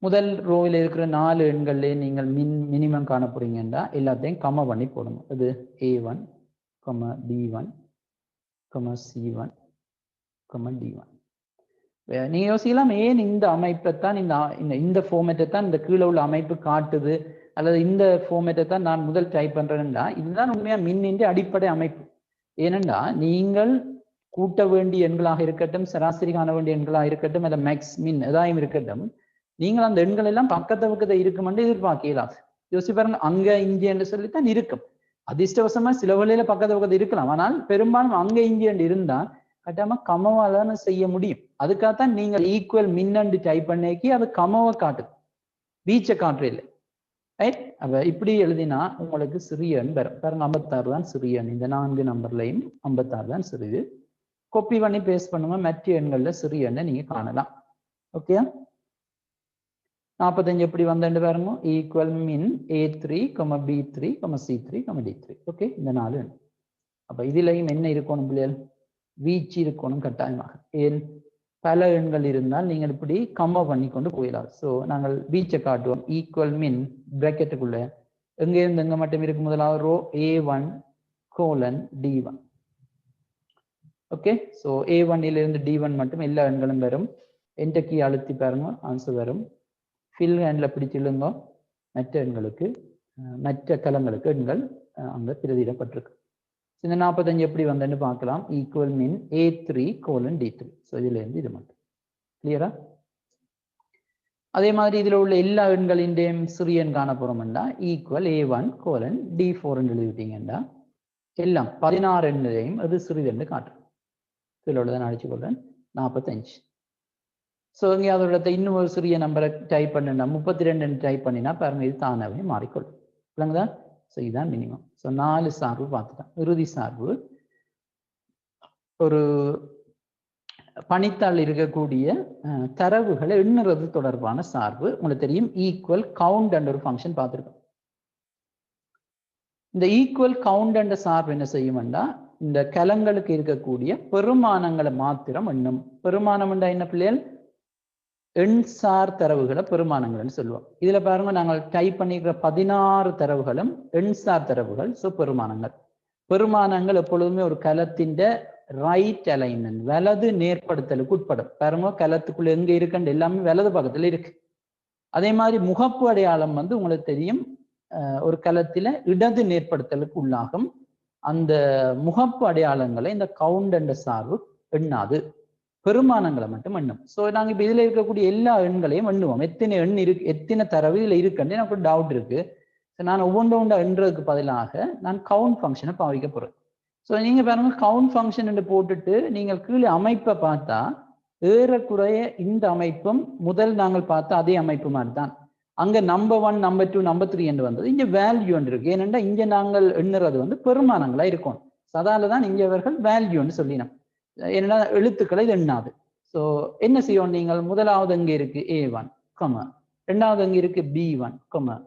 முதல் ரோவில் இருக்கிற 4 எண்கள்லேயே நீங்கள் மினிமம் காண போறீங்கன்னா எல்லாத்தையும் கம பண்ணி போடணும். அது A1, B1, C1, D1. நீங்க யோசிக்கலாம், ஏன் இந்த அமைப்பை தான் இந்த ஃபார்மேட்டை தான் இந்த கீழே உள்ள அமைப்பு காட்டுது, அல்லது இந்த ஃபார்மேட்டை தான் நான் முதல் டைப் பண்றேன்னா இதுதான் உண்மையா மின்னின் அடிப்படை அமைப்பு. ஏனென்றா நீங்கள் கூட்ட வேண்டிய எண்களாக இருக்கட்டும், சராசரி காண வேண்டிய எண்களாக இருக்கட்டும், அல்ல மேக்ஸ் மின் எதாயும் இருக்கட்டும், நீங்கள் அந்த எண்கள் எல்லாம் பக்கத்தை இருக்குமென்று எதிர்பார்க்கலாம். யோசி பாருங்க, அங்க இங்கே என்று சொல்லித்தான் இருக்கும். அதிர்ஷ்டவசமா சில வழியில பக்கத்து இருக்கலாம். ஆனால் பெரும்பாலும் அங்க இங்கே இருந்தா கட்டாம கமவால செய்ய முடியும். அதுக்காகத்தான் நீங்கள் ஈக்குவல் மின்னண்டு டைப் பண்ணிக்கி அது கமவை காட்டுது, வீச்சை காட்டுற இல்லை. ரைட்? அப்ப இப்படி எழுதினா உங்களுக்கு சிறிய எண் வரும். பாருங்க 56 தான் சிறிய எண். இந்த 4 நம்பர்லையும் 56 தான் சிறிது. காப்பி பண்ணி பேஸ்ட் பண்ணுங்க, மற்ற எண்கள்ல சிறிய எண்ணை நீங்க காணலாம். ஓகே, 45 எப்படி வந்தேன்னு பாருங்க, ஈக்குவல் மின் A3, B3, C3, D3. Okay, இந்த 4 எண். அப்ப இதுலையும் என்ன இருக்கணும் பிள்ளைகள்? வீச்சு இருக்கணும் கட்டாயமாக. ஏன் பல எண்கள் இருந்தால் நீங்கள் இப்படி கம்ம பண்ணி கொண்டு போயிடலாம். ஸோ நாங்கள் வீச்சை காட்டுவோம். ஈக்குவல் மின் பிராக்கெட்டுக்குள்ள எங்க இருந்து எங்க மட்டும் இருக்கு? முதலாவது row A1:D1. Okay, so A1 D1 மட்டும் எல்லா எண்களும் வரும். என்டர் கீ அழுத்தி பாருங்க, ஆன்சர் வரும். ஃபில் ஹேண்ட்ல பிடிச்சிருந்தோ மற்ற எண்களுக்கு மற்ற கலங்களுக்கு எண்கள் அங்க பிரதியிடப்பட்டிருக்கு. இந்த 45 எப்படி வந்தேன்னு பார்க்கலாம். ஈக்குவல் மின் A3:D3. ஸோ இதுல இருந்து இது மட்டும். கிளியரா? அதே மாதிரி இதுல உள்ள எல்லா எண்களின் சிறிய எண் காண போறோம்னா ஈக்குவல் A1:D4 எழுதிட்டீங்கன்னா எல்லாம் 16 எண்ணையும் அது சிறிதென்று காட்டும். இதோட தான் அடிச்சு கொள்றேன் 45. ஸோ இங்கே அதோட இன்னும் ஒரு சிறிய நம்பரை டைப் பண்ணுனா 32 டைப் பண்ணினா பாருங்க இது தானாகவே மாறிக்கொள்ளும். இல்லைங்களா? ஸோ இதுதான் மினிமம். ஸோ 4 சார்பு பார்த்துட்டேன். இறுதி சார்பு ஒரு பணித்தாள் இருக்கக்கூடிய தரவுகளை எண்ணுறது தொடர்பான சார்பு. உங்களுக்கு தெரியும், ஈக்குவல் கவுண்ட் என்ற ஒரு ஃபங்க்ஷன் பார்த்துருக்கோம். இந்த ஈக்குவல் கவுண்ட் என்ற சார்பு என்ன செய்யும்னா இந்த கலங்களுக்கு இருக்கக்கூடிய பெருமானங்களை மாத்திரம் எண்ணும். பெருமானம் என்றா என்ன பிள்ளைகள்? எண்சார் தரவுகளை பெருமானங்கள்னு சொல்லுவோம். இதுல பாருங்க, நாங்கள் டைப் பண்ணிக்கிற 16 தரவுகளும் எண்சார் தரவுகள். ஸோ பெருமானங்கள். பெருமானங்கள் எப்பொழுதுமே ஒரு கலத்தின் ரைட் அலைன்மெண்ட், வலது நேர்படுத்தலுக்கு உட்படும். பாருங்க, கலத்துக்குள்ள எங்க இருக்குன்னு எல்லாமே வலது பக்கத்துல இருக்கு. அதே மாதிரி முகப்பு அடையாளம் உங்களுக்கு தெரியும், ஒரு கலத்தில இடது நேர்படுத்தலுக்கு உள்ளாகும். அந்த முகப்பு அடையாளங்களை இந்த கவுண்ட் என்ற சார்பு எண்ணாது, பெருமானங்களை மட்டும் எண்ணும். ஸோ நாங்கள் இப்போ இதில் இருக்கக்கூடிய எல்லா எண்களையும் எண்ணுவோம். எத்தனை எண் இருக்கு, எத்தனை தரவு இதில் இருக்குன்னு எனக்கு ஒரு டவுட் இருக்கு. ஸோ நான் ஒவ்வொன்றா எண்ணுறதுக்கு பதிலாக நான் கவுண்ட் ஃபங்க்ஷனை பாவிக்க போகிறேன். ஸோ நீங்கள் பாருங்க, கவுண்ட் ஃபங்க்ஷன் என்று போட்டுட்டு நீங்கள் கீழே அமைப்பை பார்த்தா ஏறக்குறைய இந்த அமைப்பும் முதல் நாங்கள் பார்த்த அதே அமைப்பு மாதிரி தான். அங்க நம்பர் 1 நம்பர் 2 நம்பர் 3 என்று வந்தது. இங்க வேல்யூ என்று இருக்கு. ஏனென்றா இங்க நாங்கள் எண்ணுறது வந்து பெருமானங்களா இருக்கும். அதால தான் இங்க அவர்கள் வேல்யூன்னு சொல்லினோம். ஏன்னா எழுத்துக்களை இது எண்ணாது. ஸோ என்ன செய்யும் நீங்கள் முதலாவது அங்கே இருக்கு A1 கொம, ரெண்டாவது அங்கே இருக்கு B1 கொம,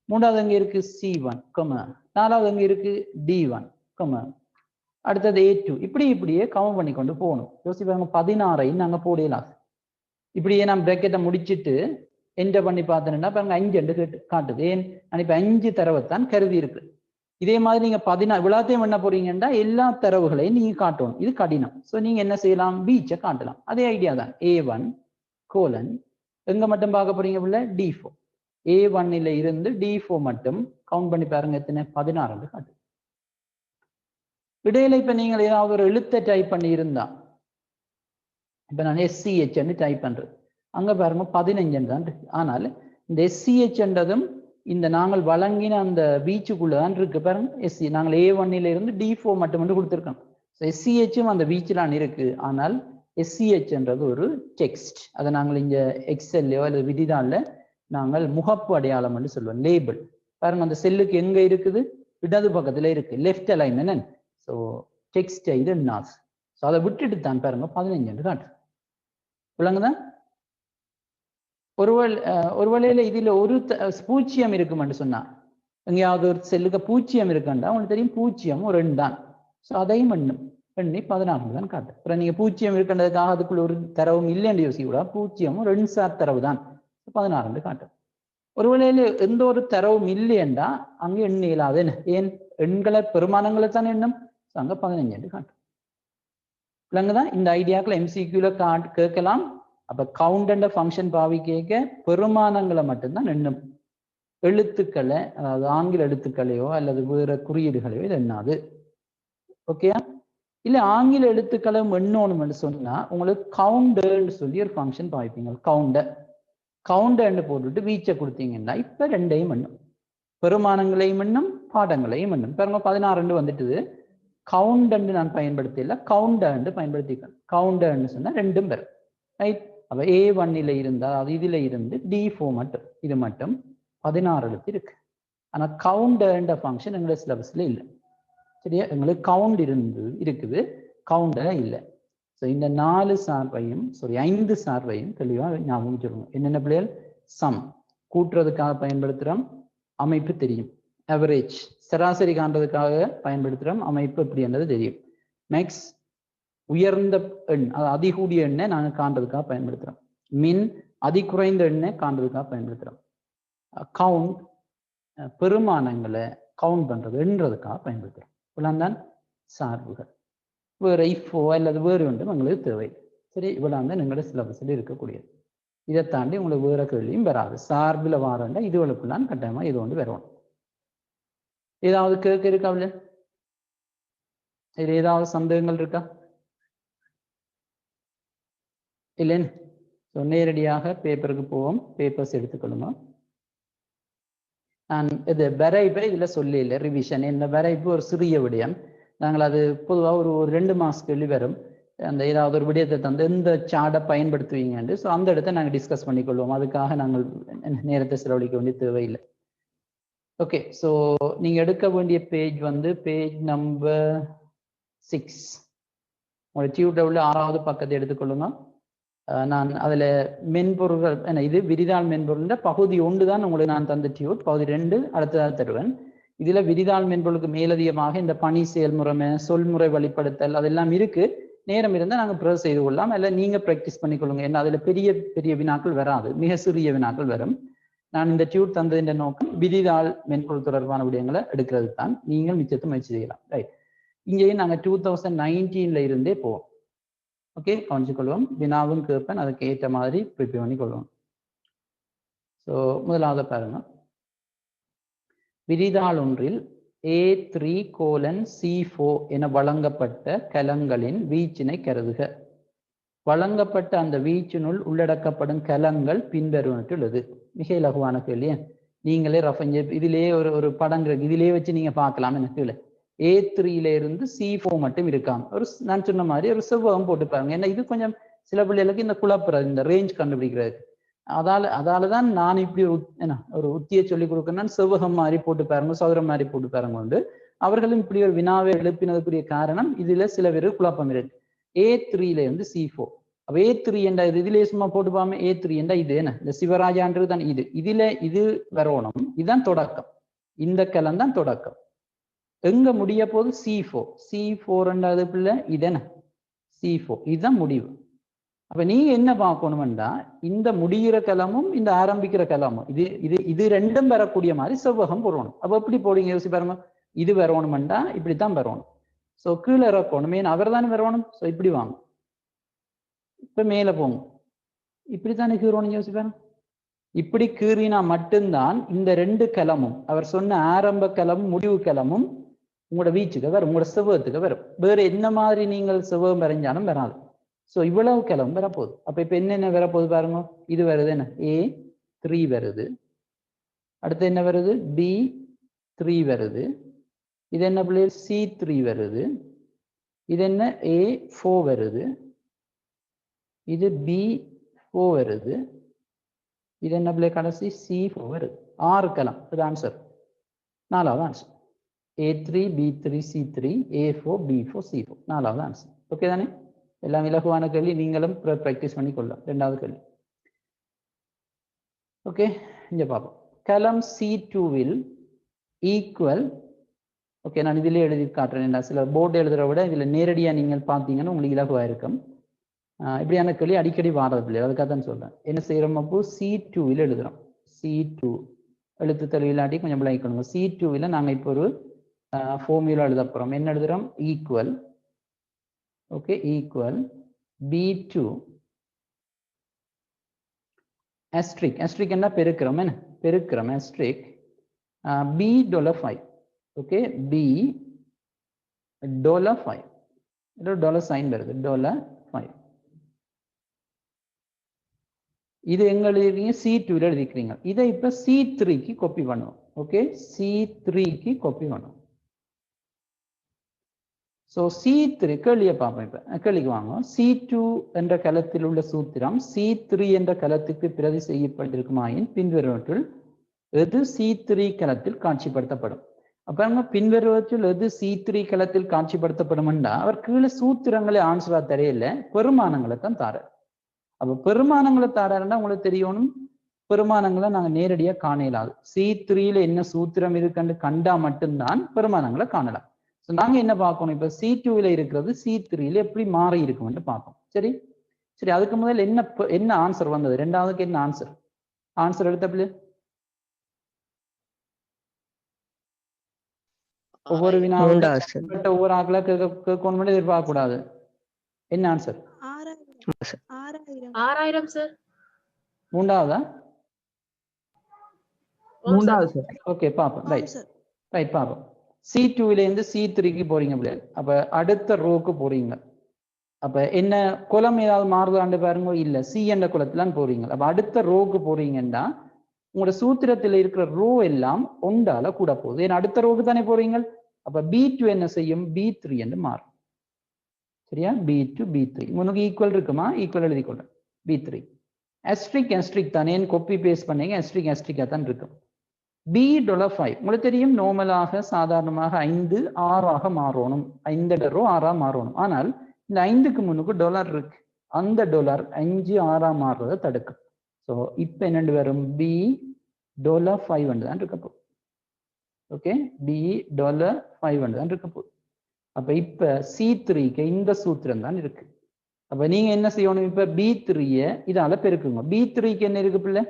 மூன்றாவது அங்கே இருக்கு C1 கொம, நாலாவது அங்கே இருக்கு D1 கொம, அடுத்தது A2 இப்படியே கவுண்ட் பண்ணி கொண்டு போகணும். யோசிப்பாங்க 16 நாங்க போடலாம். இப்படியே நான் பிரேக்கெட்டை முடிச்சுட்டு என்டர் பண்ணி பார்த்தேன்னா பாருங்க 5 என்று காட்டுது. ஏன் நான் இப்ப 5 தரவைத்தான் கருதி இருக்கு. இதே மாதிரி நீங்க 16 விழாத்தையும் என்ன போறீங்கன்னா எல்லா தரவுகளையும் நீங்க காட்டணும். இது கடினம். ஸோ நீங்க என்ன செய்யலாம், பீச்சை காட்டலாம். அதே ஐடியா தான். A1 கோலன் எங்க மட்டும் பார்க்க போறீங்க பிள்ளை D4. A1 இருந்து D4 மட்டும் கவுண்ட் பண்ணி பாருங்க எத்தனை 16 காட்டு. இடையில இப்ப நீங்கள் ஏதாவது ஒரு எழுத்தை டைப் பண்ணி இருந்தா இப்ப நான் SCH டைப் பண்றேன். அங்க பாருங்க 15 தான் இருக்கு. ஆனால் இந்த SCH என்றதும் இந்த நாங்கள் வழங்கின அந்த பீச்சுக்குள்ளதான் இருக்கு பாருங்க. SC நாங்கள் A1 இருந்து D4 மட்டும் கொடுத்துருக்கோம். SCHம் அந்த பீச்சிலான் இருக்கு. ஆனால் SCH என்றது ஒரு டெக்ஸ்ட். அதை நாங்கள் இங்க எக்ஸெல்லையோ அல்லது விதிதான்ல நாங்கள் முகப்பு அடையாளம் என்று சொல்லுவோம், லேபிள். பாருங்க அந்த செல்லுக்கு எங்க இருக்குது, இடது பக்கத்துல இருக்கு, லெஃப்ட் அலைன்மென்ட். ஸோ டெக்ஸ்ட் இது நாஸ். ஸோ அதை விட்டுட்டு தான் பாருங்க 15 என்று காட்டு. விளங்குதான்? ஒருவேளையில இதுல ஒரு பூச்சியம் இருக்குமென்று சொன்னா, எங்கேயாவது ஒரு செல்லுக்கு பூச்சியம் இருக்குண்டா உங்களுக்கு தெரியும், பூச்சியம் ஒரு எண் தான். ஸோ அதையும் எண்ணி 16 தான் காட்டு. அப்புறம் நீங்க பூச்சியம் இருக்கின்றதுக்காக அதுக்குள்ள ஒரு தரவும் இல்லைன்னு யோசிக்கூடா, பூச்சியமும் 2 சார் தரவு தான் 16 காட்டு. ஒருவேளையில எந்த ஒரு தரவும் இல்லையண்டா அங்கே எண்ண இயலாது. ஏன் எண்களை பெருமானங்களை தான் எண்ணும். அங்க 15 காட்டு. விளங்குதான்? இந்த ஐடியாக்களை MCQல கேட்கலாம். அப்ப கவுண்ட் என்ற ஃபங்க்ஷன் பாவிக்க பெருமானங்களை மட்டும்தான் எண்ணும். எழுத்துக்களை, அதாவது ஆங்கில எழுத்துக்களையோ அல்லது வேற குறியீடுகளையோ இது எண்ணாது. ஓகே? இல்ல ஆங்கில எழுத்துக்களும் எண்ணணும்னு சொன்னா உங்களுக்கு கவுண்டர்ன்னு சொல்லி ஒரு ஃபங்க்ஷன் பாவிப்பீங்க. கவுண்டர்ன்னு போட்டுட்டு வீச்சை கொடுத்தீங்கன்னா இப்ப ரெண்டையும் எண்ணும். பெருமானங்களையும் எண்ணும், பாடங்களையும் எண்ணும். பாருங்க 16 வந்துட்டுது. கவுண்டர்ன்னு நான் பயன்படுத்தல, கவுண்டர்ன்னு பயன்படுத்திக்கிறேன். கவுண்டர்ன்னு சொன்னா ரெண்டும் பெறும். ரைட்? அப்ப A1 இருந்தா அது இதுல இருந்து D4 மட்டும், இது மட்டும் 16 எழுத்து இருக்கு. ஆனா கவுண்டர்ன்ற ஃபங்க்ஷன் எங்களுடைய சிலபஸ்ல இல்லை. சரியா? எங்களுக்கு கவுண்ட் இருக்குது, கவுண்டர் இல்லை. ஸோ இந்த 4 சார்பையும் 5 சார்பையும் தெளிவாக ஞாபகம் வச்சுக்கணும். என்னென்ன பிள்ளைகள்? சம் கூட்டுறதுக்காக பயன்படுத்துகிறோம், அமைப்பு தெரியும். அவரேஜ் சராசரி காண்றதுக்காக பயன்படுத்துகிறோம், அமைப்பு எப்படின்றது தெரியும். மேக்ஸ் உயர்ந்த எண், அதிகூடிய எண்ணை நாங்கள் காண்றதுக்காக பயன்படுத்துகிறோம். மின் அதிகுறைந்த எண்ணை காண்றதுக்காக பயன்படுத்துகிறோம். கவுண்ட் பெருமானங்களை கவுண்ட் பண்றது எண்றதுக்காக பயன்படுத்துகிறோம். இவ்வளவுதான் சார்புகள். வேற இஃபோ அல்லது வேறு ஒன்றும் எங்களுக்கு தேவை. சரி, இவ்வளவு தான் எங்களோட சிலபஸில் இருக்கக்கூடியது. இதை தாண்டி உங்களுக்கு வேற கேள்வியும் வராது. சார்பில் வாரண்டா இதுவளுக்குள்ளான் கட்டாயமா இது ஒன்று வரணும். ஏதாவது கேட்க இருக்கா? இதுல ஏதாவது சந்தேகங்கள் இருக்கா? இல்லைன்னு நேரடியாக பேப்பருக்கு போவோம். பேப்பர்ஸ் எடுத்துக்கொள்ளுங்க. நான் இது வரைப்பை இதுல சொல்லி இல்லை, ரிவிஷன். இந்த வரைப்பு ஒரு சிறிய விடயம். நாங்கள் அது பொதுவாக ஒரு 2 மாசத்துக்கு வெளி வரும். அந்த ஏதாவது ஒரு விடயத்தை தந்து எந்த சார்ட்டை பயன்படுத்துவீங்கன்னு ஸோ அந்த இடத்த நாங்கள் டிஸ்கஸ் பண்ணிக்கொள்வோம். அதுக்காக நாங்கள் நேரத்தை செலவழிக்க வேண்டிய தேவையில்லை. ஓகே, ஸோ நீங்க எடுக்க வேண்டிய பேஜ் வந்து பேஜ் நம்பர் 6. உங்களோட டியூட்டர்ல 6வது பக்கத்தை எடுத்துக்கொள்ளுங்க. நான் அதுல மென்பொருள்கள் இது விரிதாள் மென்பொருள் பகுதி 1 தான் உங்களுக்கு நான் தந்த டியூட். பகுதி 2 அடுத்ததாக தருவேன். இதுல விரிதாள் மென்பொருளுக்கு மேலதிகமாக இந்த பணி செயல்முறை, சொல்முறை வழிப்படுத்தல் அதெல்லாம் இருக்கு. நேரம் இருந்தால் நாங்கள் ப்ரெஸ் செய்து கொள்ளலாம், இல்லை நீங்க ப்ராக்டிஸ் பண்ணிக்கொள்ளுங்க. ஏன்னா அதுல பெரிய பெரிய வினாக்கள் வராது, மிக சிறிய வினாக்கள் வரும். நான் இந்த டியூட் தந்ததின் நோக்கம் விரிதாள் மென்பொருள் தொடர்பான விடயங்களை எடுக்கிறது தான். நீங்கள் மிச்சத்தை முயற்சி செய்யலாம். ரைட், இங்கேயும் நாங்கள் 2019 இருந்தே போவோம். ஓகே, கவனிச்சுக்கொள்வோம். வினாவும் கேட்பேன், அதுக்கு ஏற்ற மாதிரி ப்ரிப்பேர் பண்ணி கொள்வோம். ஸோ முதலாவது பாருங்க, விரிதாள் ஒன்றில் A3:C4 என வழங்கப்பட்ட கலங்களின் வீச்சினை கருதுக. வழங்கப்பட்ட அந்த வீச்சினுள் உள்ளடக்கப்படும் கலங்கள் பின்வருவனற்றுள்ளது. மிக இலகுவான கேள்வி. நீங்களே ரஃபஞ்ச இதிலேயே ஒரு படம் இதிலேயே வச்சு நீங்க பார்க்கலாம். எனக்கு இல்லை, A3 இருந்து C4 மட்டும் இருக்காங்க. ஒரு நான் சொன்ன மாதிரி ஒரு செவ்வகம் போட்டு பாருங்க. ஏன்னா இது கொஞ்சம் சில பிள்ளைகளுக்கு இந்த குழப்பறது, இந்த ரேஞ்ச் கண்டுபிடிக்கிறது. அதாலதான் நான் இப்படி ஒரு உத்தியை சொல்லி கொடுக்கணும்னா செவ்வகம் மாதிரி போட்டு பாருங்க, சதுரம் மாதிரி போட்டு பாருங்க உண்டு. அவர்களும் இப்படி ஒரு வினாவை எழுப்பினதுக்குரிய காரணம் இதுல சில பேர் குழப்பம் இருக்கு. A3ல இருந்து C4. அப்ப A3 என்ற இதுலயே சும்மா போட்டுப்பாம A3 என்ற இது என்ன இந்த சிவராஜான்றது தான் இதுல இது வரணும். இதுதான் தொடக்கம். இந்த கலம் தான் தொடக்கம். எங்க முடிய போது C4 என்றது பிள்ளை இது என்ன C4 இதுதான் முடிவு. அப்ப நீங்க என்ன பார்க்கணும்டா இந்த முடிகிற கலமும் இந்த ஆரம்பிக்கிற கலமும் இது ரெண்டும் வரக்கூடிய மாதிரி செவ்வகம் போடணும். அப்ப எப்படி போடுங்க யோசி பாருங்க. இது வரணும்டா இப்படித்தான் வரணும். சோ கீழே இறக்கணும். மீன் அவர் தானே வரணும். சோ இப்படி வாங்க. இப்ப மேல போங்க. இப்படித்தானே கீறணும் யோசி பாருங்க. இப்படி கீறினா மட்டும்தான் இந்த ரெண்டு கலமும் அவர் சொன்ன ஆரம்ப கலமும் முடிவு கலமும் உங்களோட வீச்சுக்கு வரும், உங்களோட செவ்வகத்துக்கு வரும். வேற என்ன மாதிரி நீங்கள் செவ்வகம் வரைஞ்சாலும் வராது. ஸோ இவ்வளவு கிளம்பு வரப்போகுது. அப்ப இப்ப என்னென்ன வரப்போகுது பாருங்க. இது வருது என்ன A3 வருது. அடுத்து என்ன வருது B3 வருது. இது என்ன பிள்ளை C3 வருது. இது என்ன A4 வருது. இது B4 வருது. இது என்ன பிள்ளை கடைசி C4 வருது. 6 கிளம். இது ஆன்சர். 4வது answer. A3 B3 C3 A4 B4 C4 4வது ஆன்சர். ஓகே தானே? எல்லாம் இலகுவான கேள்வி. நீங்களும் ப்ராக்டிஸ் பண்ணி கொள்ளலாம். 2வது கேள்வி. ஓகே, இங்க பார்ப்போம். கலம் C2வில் ஈக்குவல். ஓகே, நான் இதிலே எழுதி காட்டுறேன். சில போர்டு எழுதுற விட இதுல நேரடியா நீங்கள் பார்த்தீங்கன்னா உங்களுக்கு இலகுவா இருக்கும். இப்படியான கேள்வி அடிக்கடி வாரதில்லை, அதுக்காக தான் சொல்றேன். என்ன செய்யறோம் அப்போ C2வில் எழுதுறோம். C2 எழுத்து தெளிவு இல்லாட்டி கொஞ்சம் விளைக்கணுங்க. C2வில் நாங்க இப்போ ஒரு ஃபார்முலா எழுத போறோம். என்ன எழுதுறோம்? Equal. Okay, equal B2 asterisk என்ன பெருக்கிறோம், என்ன பெருக்கிறோம் asterisk B$5. Okay, B$5 dollar sign வருது $5. இது எங்க எழுதிருக்கீங்க? C2ல எழுதிக்கிறீங்க. இதை இப்ப C3க்கு காப்பி பண்ணுவோம். ஓகே, C3க்கு காப்பி பண்ணுவோம். ஸோ C3 கேள்வியை பார்ப்போம். இப்ப கேள்விக்கு வாங்க. C2 என்ற கலத்தில் உள்ள சூத்திரம் C3 என்ற கலத்துக்கு பிரதி செய்யப்பட்டிருக்குமாயின் பின்வருவற்றுள் எது C3 கலத்தில் காட்சிப்படுத்தப்படும்? அப்ப பின்வருவற்றுள் எது C3 கலத்தில் காட்சிப்படுத்தப்படும் என்றா அவர் கீழே சூத்திரங்களை ஆன்சரா தரையில பெருமானங்களை தான் தார. அப்ப பெருமானங்களை தாராருன்னா உங்களுக்கு தெரியணும், பெருமானங்களை நாங்க நேரடியா காண இயலாது. C3ல என்ன சூத்திரம் இருக்குன்னு கண்டா மட்டும்தான் பெருமானங்களை காணலாம். நாங்க என்ன பார்க்கணும்? இப்ப C2ல இருக்கிறது C3ல எப்படி மாறி இருக்கும்னு பார்ப்போம். சரி சரி, அதுக்கு முதல்ல என்ன ஆன்சர் வந்தது? 2வதுக்கு என்ன ஆன்சர்? ஆன்சர் எடுத்தப்பல ஒவ்வொரு வினாவும் ஒவ்வொரு ஆக்களா கேட்கணும் எதிர்பார்க்க கூடாது. என்ன ஆன்சர்? 6000 சார். 3வதா? 3வது சார். ஓகே, பாப்போம். ரைட் பாப்போம். C2ல இருந்து C3க்கு போறீங்க பிள்ளைகள். அப்ப அடுத்த ரோக்கு போறீங்க. அப்ப என்ன குலம் ஏதாவது மாறுதாண்டு பாருங்க. இல்ல, C என்ற குலத்திலான் போறீங்க. அப்ப அடுத்த ரோக்கு போறீங்கன்னா உங்களோட சூத்திரத்துல இருக்கிற ரோ எல்லாம் ஒன்றால கூட போகுது. ஏன்னா அடுத்த ரோக்கு தானே போறீங்க. அப்ப B2 என்ன செய்யும்? B3 என்று மாறும். சரியா? B2 B3 உனக்கு ஈக்குவல் இருக்குமா? ஈக்குவல் எழுதி கொள்றேன். B3 asterisk தானே, காப்பி பேஸ்ட் பண்ணீங்க. asterisk தான் இருக்கும். B$5 உங்களுக்கு தெரியும், நார்மலாக சாதாரணமாக 5 6 மாறணும். 5 ரோ 6 மாறணும். ஆனால் இந்த 5க்கு முன்னுக்கு டாலர் இருக்கு. அந்த டாலர் 5 6 மாறுறதை தடுக்கும். ஸோ இப்ப என்னண்டு வரும்? B$5 தான் இருக்க போகுது. ஓகே, B$5 தான் இருக்க போகுது. அப்ப இப்ப C3க்கு இந்த சூத்திரம் தான் இருக்கு. அப்ப நீங்க என்ன செய்யணும்? இப்ப B3 இதால பெருக்குங்க. B3க்கு என்ன இருக்கு பிள்ளை?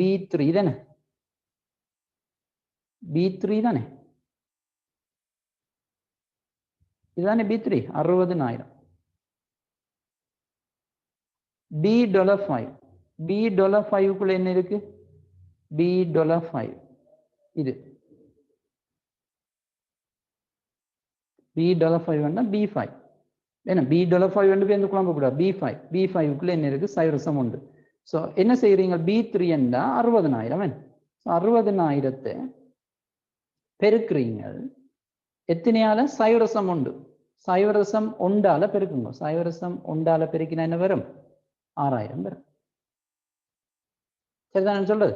B3 தானே, B3 தானே, இதுதானே B3 60,000. B$5 B$5க்குள்ள என்ன இருக்கு? B$5 இது B$5 வேண்டா B5 என்ன B$5 வேண்டு எந்த குழம்பு கூட B5க்குள்ள என்ன இருக்கு? சைவரசம் உண்டு. ஸோ என்ன செய்யறீங்க? B3 என்றா 60,000. 60,000 பெருக்குறீங்க. எத்தனையால? சைவரசம் உண்டு. சைவரசம் ஒன்றால பெருக்குங்க. சைவரசம் ஒன்றால பெருக்கினா என்ன வரும்? 6000 வரும். சரிதான் சொல்றது.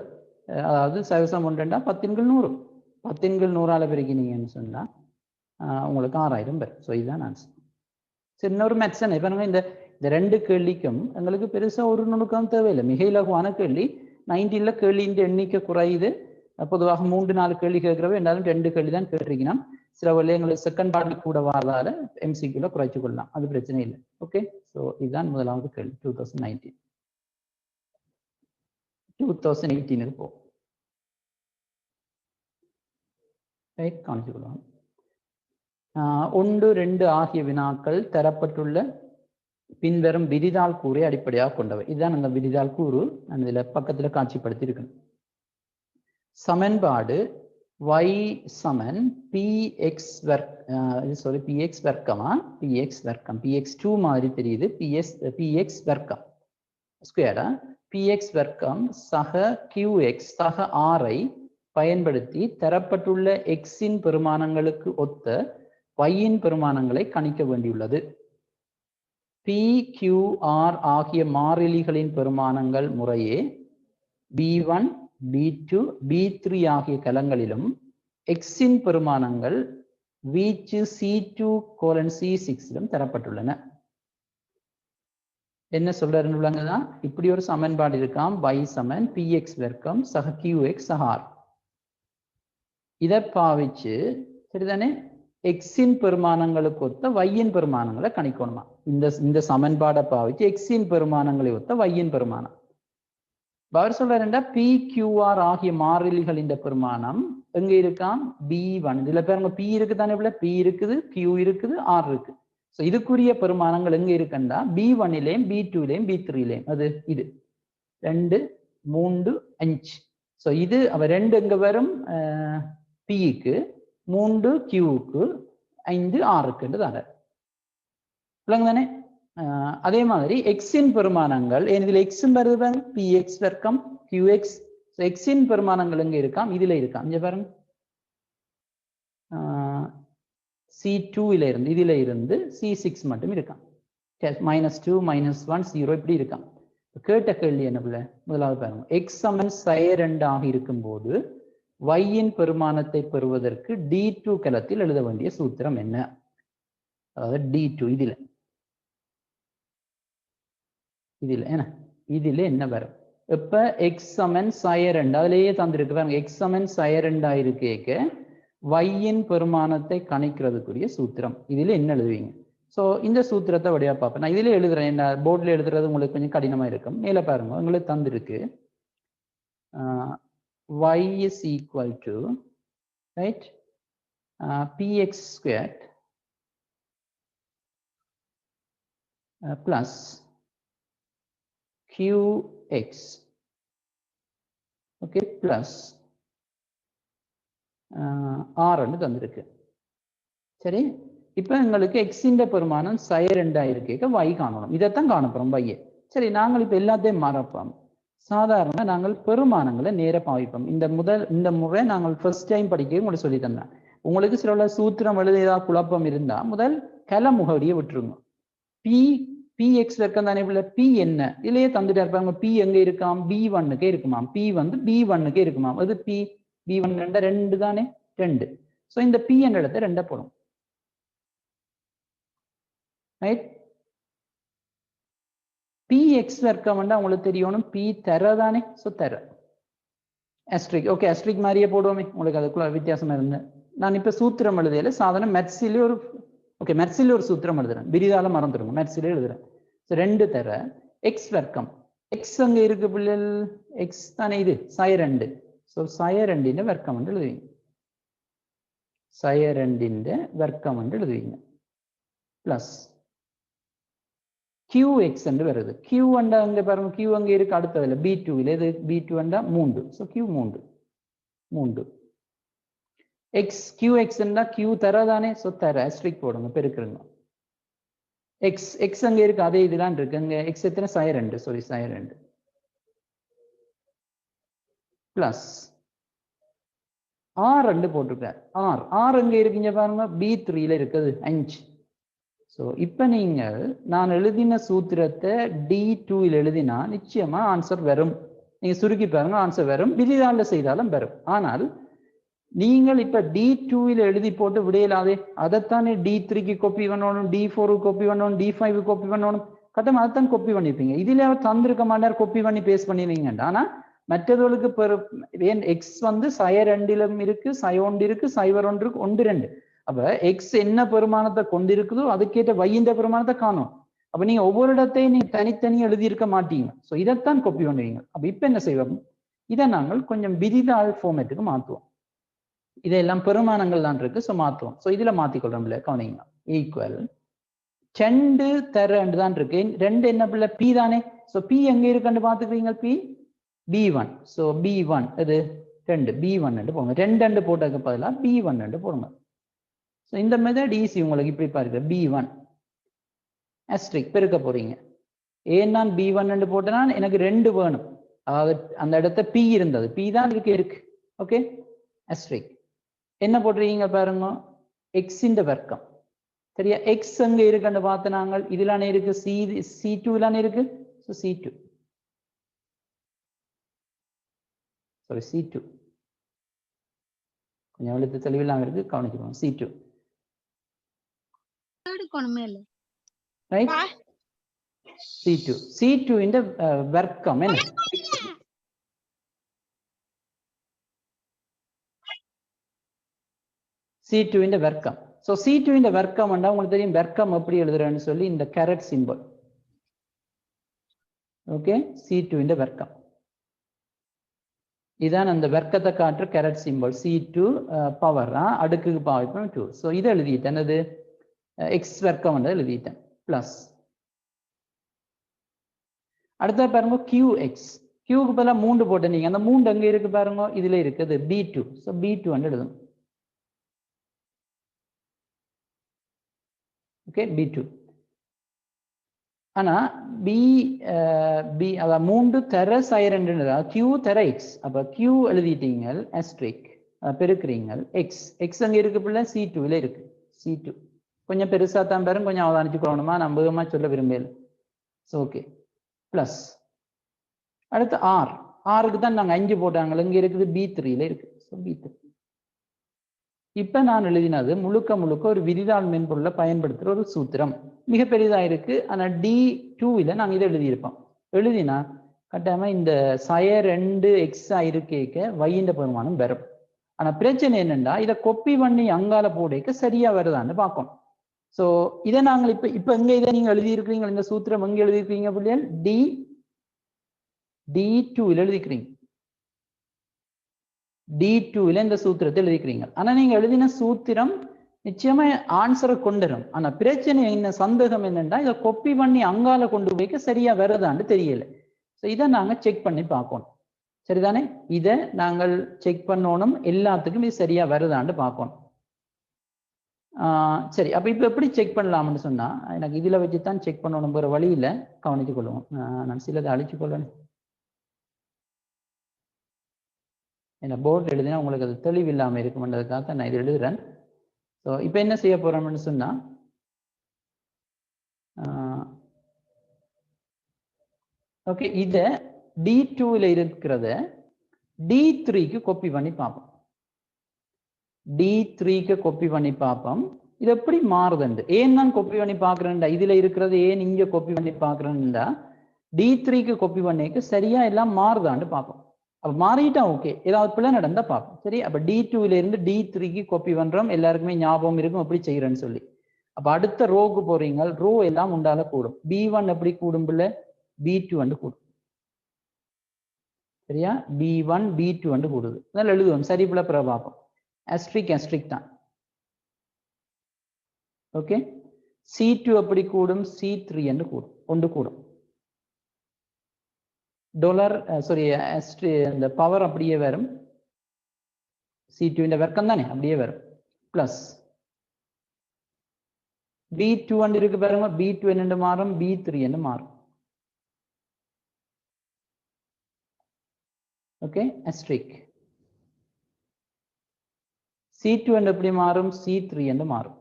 அதாவது சைவசம் 1 10 10 100 பெருக்கினீங்கன்னு சொன்னா உங்களுக்கு 6000 பேர். ஸோ இதுதான் ஆன்சர். சரி, இன்னொரு மேத்ஸ் தானே. இப்போ இந்த இந்த 2 கேள்விக்கும் எங்களுக்கு பெருசா ஒரு நுணுக்கம் தேவையில்லை. மிக இலகுவான கேள்வி. 90ல் கேள்வியின் எண்ணிக்கை குறையுது. பொதுவாக 3-4 கேள்வி கேட்கிறவ என்றாலும் 2 கேள்வி தான் கேட்டிருக்கணும். சில வழியை எங்களுக்கு செகண்ட் பார்ட் கூட வரதால MCQல குறைச்சு கொள்ளலாம், அது பிரச்சனை இல்லை. ஓகே, ஸோ இதுதான் முதலாவது கேள்வி. 2019 இருப்போம். ரைட், காணிச்சு கொள்ளலாம். 1, 2 ஆகிய வினாக்கள் தரப்பட்டுள்ள பின்வரும் விரிதாள் கூறை அடிப்படையாக கொண்டவை. இதுதான் அந்த விரிதாள் கூறு. நான் இதுல பக்கத்துல காட்சிப்படுத்தி இருக்கணும். சமன்பாடு y சமன் px வர்க்கமா px வர்க்கம், px2 மாதிரி தெரியுது, px வர்க்கம் ஸ்கொயரா, px வர்க்கம் சக qx சக r ஐ பயன்படுத்தி தரப்பட்டுள்ள x இன் பெருமானங்களுக்கு ஒத்த y இன் பெருமானங்களை கணிக்க வேண்டியுள்ளது. p, q, r ஆகிய மாறிலிகளின் பெருமானங்கள் முறையே b1, b2, b3 ஆகிய கலங்களிலும் x இன் பெருமானங்கள் வீச்சு C2:C6 தரப்பட்டுள்ளன. என்ன சொல்றாருன்னு இப்படி ஒரு சமன்பாடு இருக்காம். y சமன் px வர்க்கம் சக qx சக r. இதை பாவிச்சு சரிதானே x இன் பெருமானங்களுக்கு ஒத்த y இன் பெருமானங்களை கணிக்கணுமா. இந்த சமன்பாடை பாவிச்சு x இன் பெருமானங்களை ஒத்த y இன் பெருமானம். அவர் சொல்றாருண்டா PQR ஆகிய மாறிலிகளின் பெருமானம் எங்க இருக்காம் B1. இதுல பாருங்க P இருக்குதானே, P இருக்குது, Q இருக்குது, R இருக்கு. ஸோ இதுக்குரிய பெருமானங்கள் எங்க இருக்குண்டா B1லேயும் B2லேயும் B3லேயும். அது இது 2, 3, 5. ஸோ இது அவ 2 எங்க வரும் Pக்கு, 3 Qக்கு, 5 Rக்குன்றதாங்க. தானே. அதே மாதிரி எக்ஸின் பெருமானங்கள் இதுல எக்ஸ் வருது px வர்க்கம் qx. எக்ஸின் பெருமானங்கள் எங்க இருக்காம் இதுல இருக்காம். இங்க பாருங்க C2ல இருந்து இதுல இருந்து C6 மட்டும் இருக்காம். -2 -1 0 இப்படி இருக்காம். கேட்ட கேள்வி என்ன பிள்ளை, முதலாவது பாருங்க x சமன் sin2 ஆக இருக்கும் போது y இன் பெருமானத்தை பெறுவதற்கு D2 கலத்தில் எழுத வேண்டிய சூத்திரம் என்ன. அதாவது D2 இதுல என்ன வரும். இப்ப x சமன் sin2 அதுலயே தந்திருக்கு பாருங்க. x சமன் sin2 இருக்கேக்க y இன் பெருமானத்தை கணிக்கிறதுக்குரிய சூத்திரம் இதுல என்ன எழுதுவீங்க. சோ இந்த சூத்திரத்தை வழியா பார்ப்பேன். நான் இதுல எழுதுறேன், என்ன போர்ட்ல எழுதுறது உங்களுக்கு கொஞ்சம் கடினமா இருக்கும். மேல பாருங்க உங்களுக்கு தந்திருக்கு y is equal to right px squared plus qx okay plus r ன்னு தந்திருக்கு. சரி, இப்ப உங்களுக்கு x இன் பெருமானம் sin2 இருக்கேக்க y காணணும். இதைத்தான் காண போறோம் y. சரி, நாங்கள் இப்ப எல்லாத்தையும் மறப்போம். சாதாரண நாங்கள் பெருமானங்களை நேர பாவிப்போம். இந்த முறை நாங்கள் ஃபர்ஸ்ட் டைம் படிக்க உங்களுக்கு சொல்லி தந்தேன். உங்களுக்கு சில சூத்திரம் எழுத ஏதாவது குழப்பம் இருந்தா முதல் கல முகவரியை விட்டுருங்க. px வர்க்கம் தானே p என்ன இதுலயே தந்துட்டா இருப்பாங்க. p எங்க இருக்காம் b1க்கே இருக்குமாம். p வந்து b1க்கே இருக்குமாம். அது b1 2 தானே 2. ஸோ இந்த p என்ற இடத்த 2 போடும். ரைட், px வர்க்கம் உங்களுக்கு தெரியணும் p தர தானே. ஸோ தர அஸ்ட்ரிக். ஓகே, அஸ்ட்ரிக் மாதிரியே போடுவோமே, உங்களுக்கு அதுக்குள்ள வித்தியாசமா இருந்தேன். நான் இப்ப சூத்திரம் எழுதையில சாதாரண மெட்ஸிலே ஒரு சூத்திரம் எழுதுறேன். விரிதால மறந்துடுங்க, மெட்ஸிலே எழுதுறேன். 2 தர x வர்க்கம். x அங்க இருக்கு பிள்ளைகள், x தானே இது sin2. ஸோ sin2 வர்க்கம் என்று எழுதுவீங்க. sin2 வர்க்கம் என்று எழுதுவீங்க பிளஸ் qx என்று வருது. q அண்டா அங்க பாருங்க, q அங்க இருக்கு அடுத்ததுல b2 இது b2 அண்டா 3. ஸோ q 3 x qx அண்டா q தரதானே. ஸோ தர அஸ்ட்ரிக் போடுங்க, பெருக்குறங்க. x அங்க இருக்கு அதே இதுதான் இருக்கு. அங்க x எத்தனை sin2 sin2 பிளஸ் r 2 போட்டிருக்கார். r அங்க இருக்குங்க பாருங்க, b3ல இருக்குது 5. ஸோ இப்ப நீங்கள் நான் எழுதின சூத்திரத்தை D2 எழுதினா நிச்சயமா ஆன்சர் வரும். நீங்க சுருக்கி பாருங்க ஆன்சர் வரும், விதிதால செய்தாலும் வரும். ஆனால் நீங்கள் இப்ப D2 எழுதி போட்டு விடையலாதே, அதைத்தானே D3க்கு காப்பி பண்ணணும், D4க்கு காப்பி பண்ணணும், D5க்கு காப்பி பண்ணணும், கட்டம் அதைத்தான் காப்பி பண்ணிருப்பீங்க. இதுல அவர் தந்திருக்க மாட்டார், காப்பி பண்ணி பேஸ்ட் பண்ணிருவீங்க. ஆனா மற்றவர்களுக்கு ஏன் எக்ஸ் வந்து சய 2லும் இருக்கு, சய 1 இருக்கு, சைவர் 1 இருக்கு, 1 2. அப்ப எக்ஸ் என்ன பெருமானத்தை கொண்டிருக்குதோ அதுக்கேற்ற வையின் பெருமானத்தை காணும். அப்ப நீங்க ஒவ்வொரு இடத்தையும் நீங்க தனித்தனியா எழுதியிருக்க மாட்டீங்க. ஸோ இதைத்தான் காப்பி பண்ணுவீங்க. அப்ப இப்ப என்ன செய்வோம், இதை நாங்கள் கொஞ்சம் விதிதாள் ஃபார்மேட்டுக்கு மாற்றுவோம். இதெல்லாம் பெருமானங்கள் தான் இருக்கு, ஸோ மாற்றுவோம். ஸோ இதுல மாத்திக்கொள்றோம்ல, கவனிங்க. ஈக்குவல் 2 தர 2 தான் இருக்கு, 2 என்ன பிள்ளை பி தானே. ஸோ பி எங்க இருக்குன்னு பாத்துக்கிறீங்க, பி B1. ஸோ B1 இது 2 B1 போடுங்க, 2 போட்டதுக்கு பதிலாக B1 போடுங்க. ஸோ இந்த மெத்தட் ஈஸி உங்களுக்கு. இப்படி பாருங்க, B1 அஸ்ட்ரிக் பெருக்க போறீங்க. ஏன் நான் B1 போட்டேன்னா எனக்கு 2 வேணும், அதாவது அந்த இடத்த P இருந்தது, P தான் இருக்கு. ஓகே, அஸ்ட்ரிக் என்ன போட்டுறீங்க பாருங்க, எக்ஸின் வர்க்கம். சரியா, எக்ஸ் அங்க இருக்குன்னு பார்த்து நாங்கள் இதுலானே இருக்கு, C2 இருக்கு. ஸோ C2 C2 கொஞ்சம் எழுத்து தெளிவில்லாம இருக்கு, கவனிச்சுக்கோங்க. C2 right. C2 இந்த வர்க்கம் என்ன, C2 இந்த வர்க்கம். ஸோ C2 இந்த வர்க்கம் உங்களுக்கு தெரியும், வர்க்கம் எப்படி எழுதுறேன்னு சொல்லி இந்த கேரட் சிம்பிள். ஓகே, C2 இந்த வர்க்கம் இதான் அந்த வர்க்கத்தை காட்டுற கேரட் சிம்பிள். C2 பவர் அடுக்குக்கு பாவிப்போம் 2. ஸோ இதை எழுதிட்டேன், அது எக்ஸ் வர்க்கம் எழுதிட்டேன் பிளஸ். அடுத்த பாருங்க QX, Qக்கு பதிலா 3 போட்டு நீங்க அந்த 3 அங்க இருக்கு பாருங்க, இதுல இருக்குது B2. ஸோ B2 எழுதணும். Okay, B2. ஆனா அதான் 3 தர சய 2, Q தர X. அப்ப Q எழுதிட்டீங்க அஸ்ட்ரிக், பெருக்குறீங்க எக்ஸ். எக்ஸ் அங்க இருக்கு பிள்ளை, C2 இருக்கு. C2 கொஞ்சம் பெருசா தான் பாருங்க, கொஞ்சம் அவதானிச்சுக்கணுமா, நம்பகமா சொல்ல விரும்பல. Okay, plus. அடுத்து ஆருக்கு தான் நாங்க 5 போட்டாங்க, இங்க இருக்குது B3 இருக்கு. So B3. இப்ப நான் எழுதினது முழுக்க முழுக்க ஒரு விதிதாள் மென்பொருளை பயன்படுத்துற ஒரு சூத்திரம், மிக பெரிதா இருக்கு. ஆனா D2 நாங்க இதை எழுதியிருப்போம். எழுதினா கட்டாயமா இந்த சய 2 எக்ஸ் இருக்க வையின் பெருமானம் வரும். ஆனா பிரச்சனை என்னன்னா, இதை கொப்பி பண்ணி அங்கால போடைக்க சரியா வருதான்னு பார்க்கணும். ஸோ இதை நாங்கள் இப்ப எங்க இதை நீங்க எழுதியிருக்கிறீங்க, இந்த சூத்திரம் எங்க எழுதியிருக்கீங்க பிள்ளைகள், D2 எழுதிக்கிறீங்க. D2 இந்த சூத்திரத்தை எழுதிக்கிறீங்க. ஆனா நீங்க எழுதின சூத்திரம் நிச்சயமா ஆன்சரை கொண்டுரும். ஆனா பிரச்சனை என்ன, சந்தேகம் என்னன்னா, இதை கொப்பி பண்ணி அங்கால கொண்டு போய்க்க சரியா வருதான்னு தெரியல. ஸோ இதை நாங்க செக் பண்ணி பார்க்கணும். சரிதானே, இதை நாங்கள் செக் பண்ணணும், எல்லாத்துக்கும் இது சரியா வருதான்னு பார்க்கணும். சரி, அப்ப இப்ப எப்படி செக் பண்ணலாம்னு சொன்னா, எனக்கு இதுல வச்சுதான் செக் பண்ணணும், வேற வழியில கவனிச்சு கொள்ளுவோம். நான் சிலதை அழிச்சு கொள்ளணும், ஏன்னா போர்டு எழுதினா உங்களுக்கு அது தெளிவில்லாமல் இருக்கும்ன்றதுக்காக நான் இது எழுதுறேன். ஸோ இப்போ என்ன செய்ய போறோம்னு சொன்னா, ஓகே, இதை D2 இருக்கிறத D3க்கு காப்பி பண்ணி பார்ப்போம். D3க்கு காப்பி பண்ணி பார்ப்போம், இது எப்படி மாறுதுண்டு. ஏன் நான் காப்பி பண்ணி பார்க்குறேன்டா, இதுல இருக்கிறது ஏன் இங்க காப்பி பண்ணி பார்க்குறேன்டா, D3க்கு காப்பி பண்ணிக்கு சரியா எல்லாம் மாறுதான்னு பார்ப்போம். அப்ப மாறிட்டா ஓகே, ஏதாவது பிள்ளை நடந்தா பார்ப்போம். சரி, அப்ப D2 இருந்து D3க்கு காப்பி பண்றோம், எல்லாருக்குமே ஞாபகம் இருக்கும் எப்படி செய்யறேன்னு சொல்லி. அப்ப அடுத்த ரோக்கு போறீங்க, ரோ எல்லாம் உண்டால கூடும். B1 எப்படி கூடும் பிள்ளை, B2 கூடும். சரியா, B1 B2 கூடுது. அதனால எழுதுவோம், சரி பிள்ளை பிற பார்ப்போம். அஸ்ட்ரிக் தான். ஓகே, C2 எப்படி கூடும், C3 கூடும், ஒன்று கூடும். டாலர் சாரி இந்த பவர் அப்படியே வரும், C2 இந்த வர்க்கம் தானே அப்படியே வரும், பிளஸ் B2 இருக்கு பாருங்க, B2 என்று மாறும், B3 என்று மாறும். ஓகே, அஸ்ட்ரிக் C2 என்று எப்படி மாறும், C3 என்று மாறும்,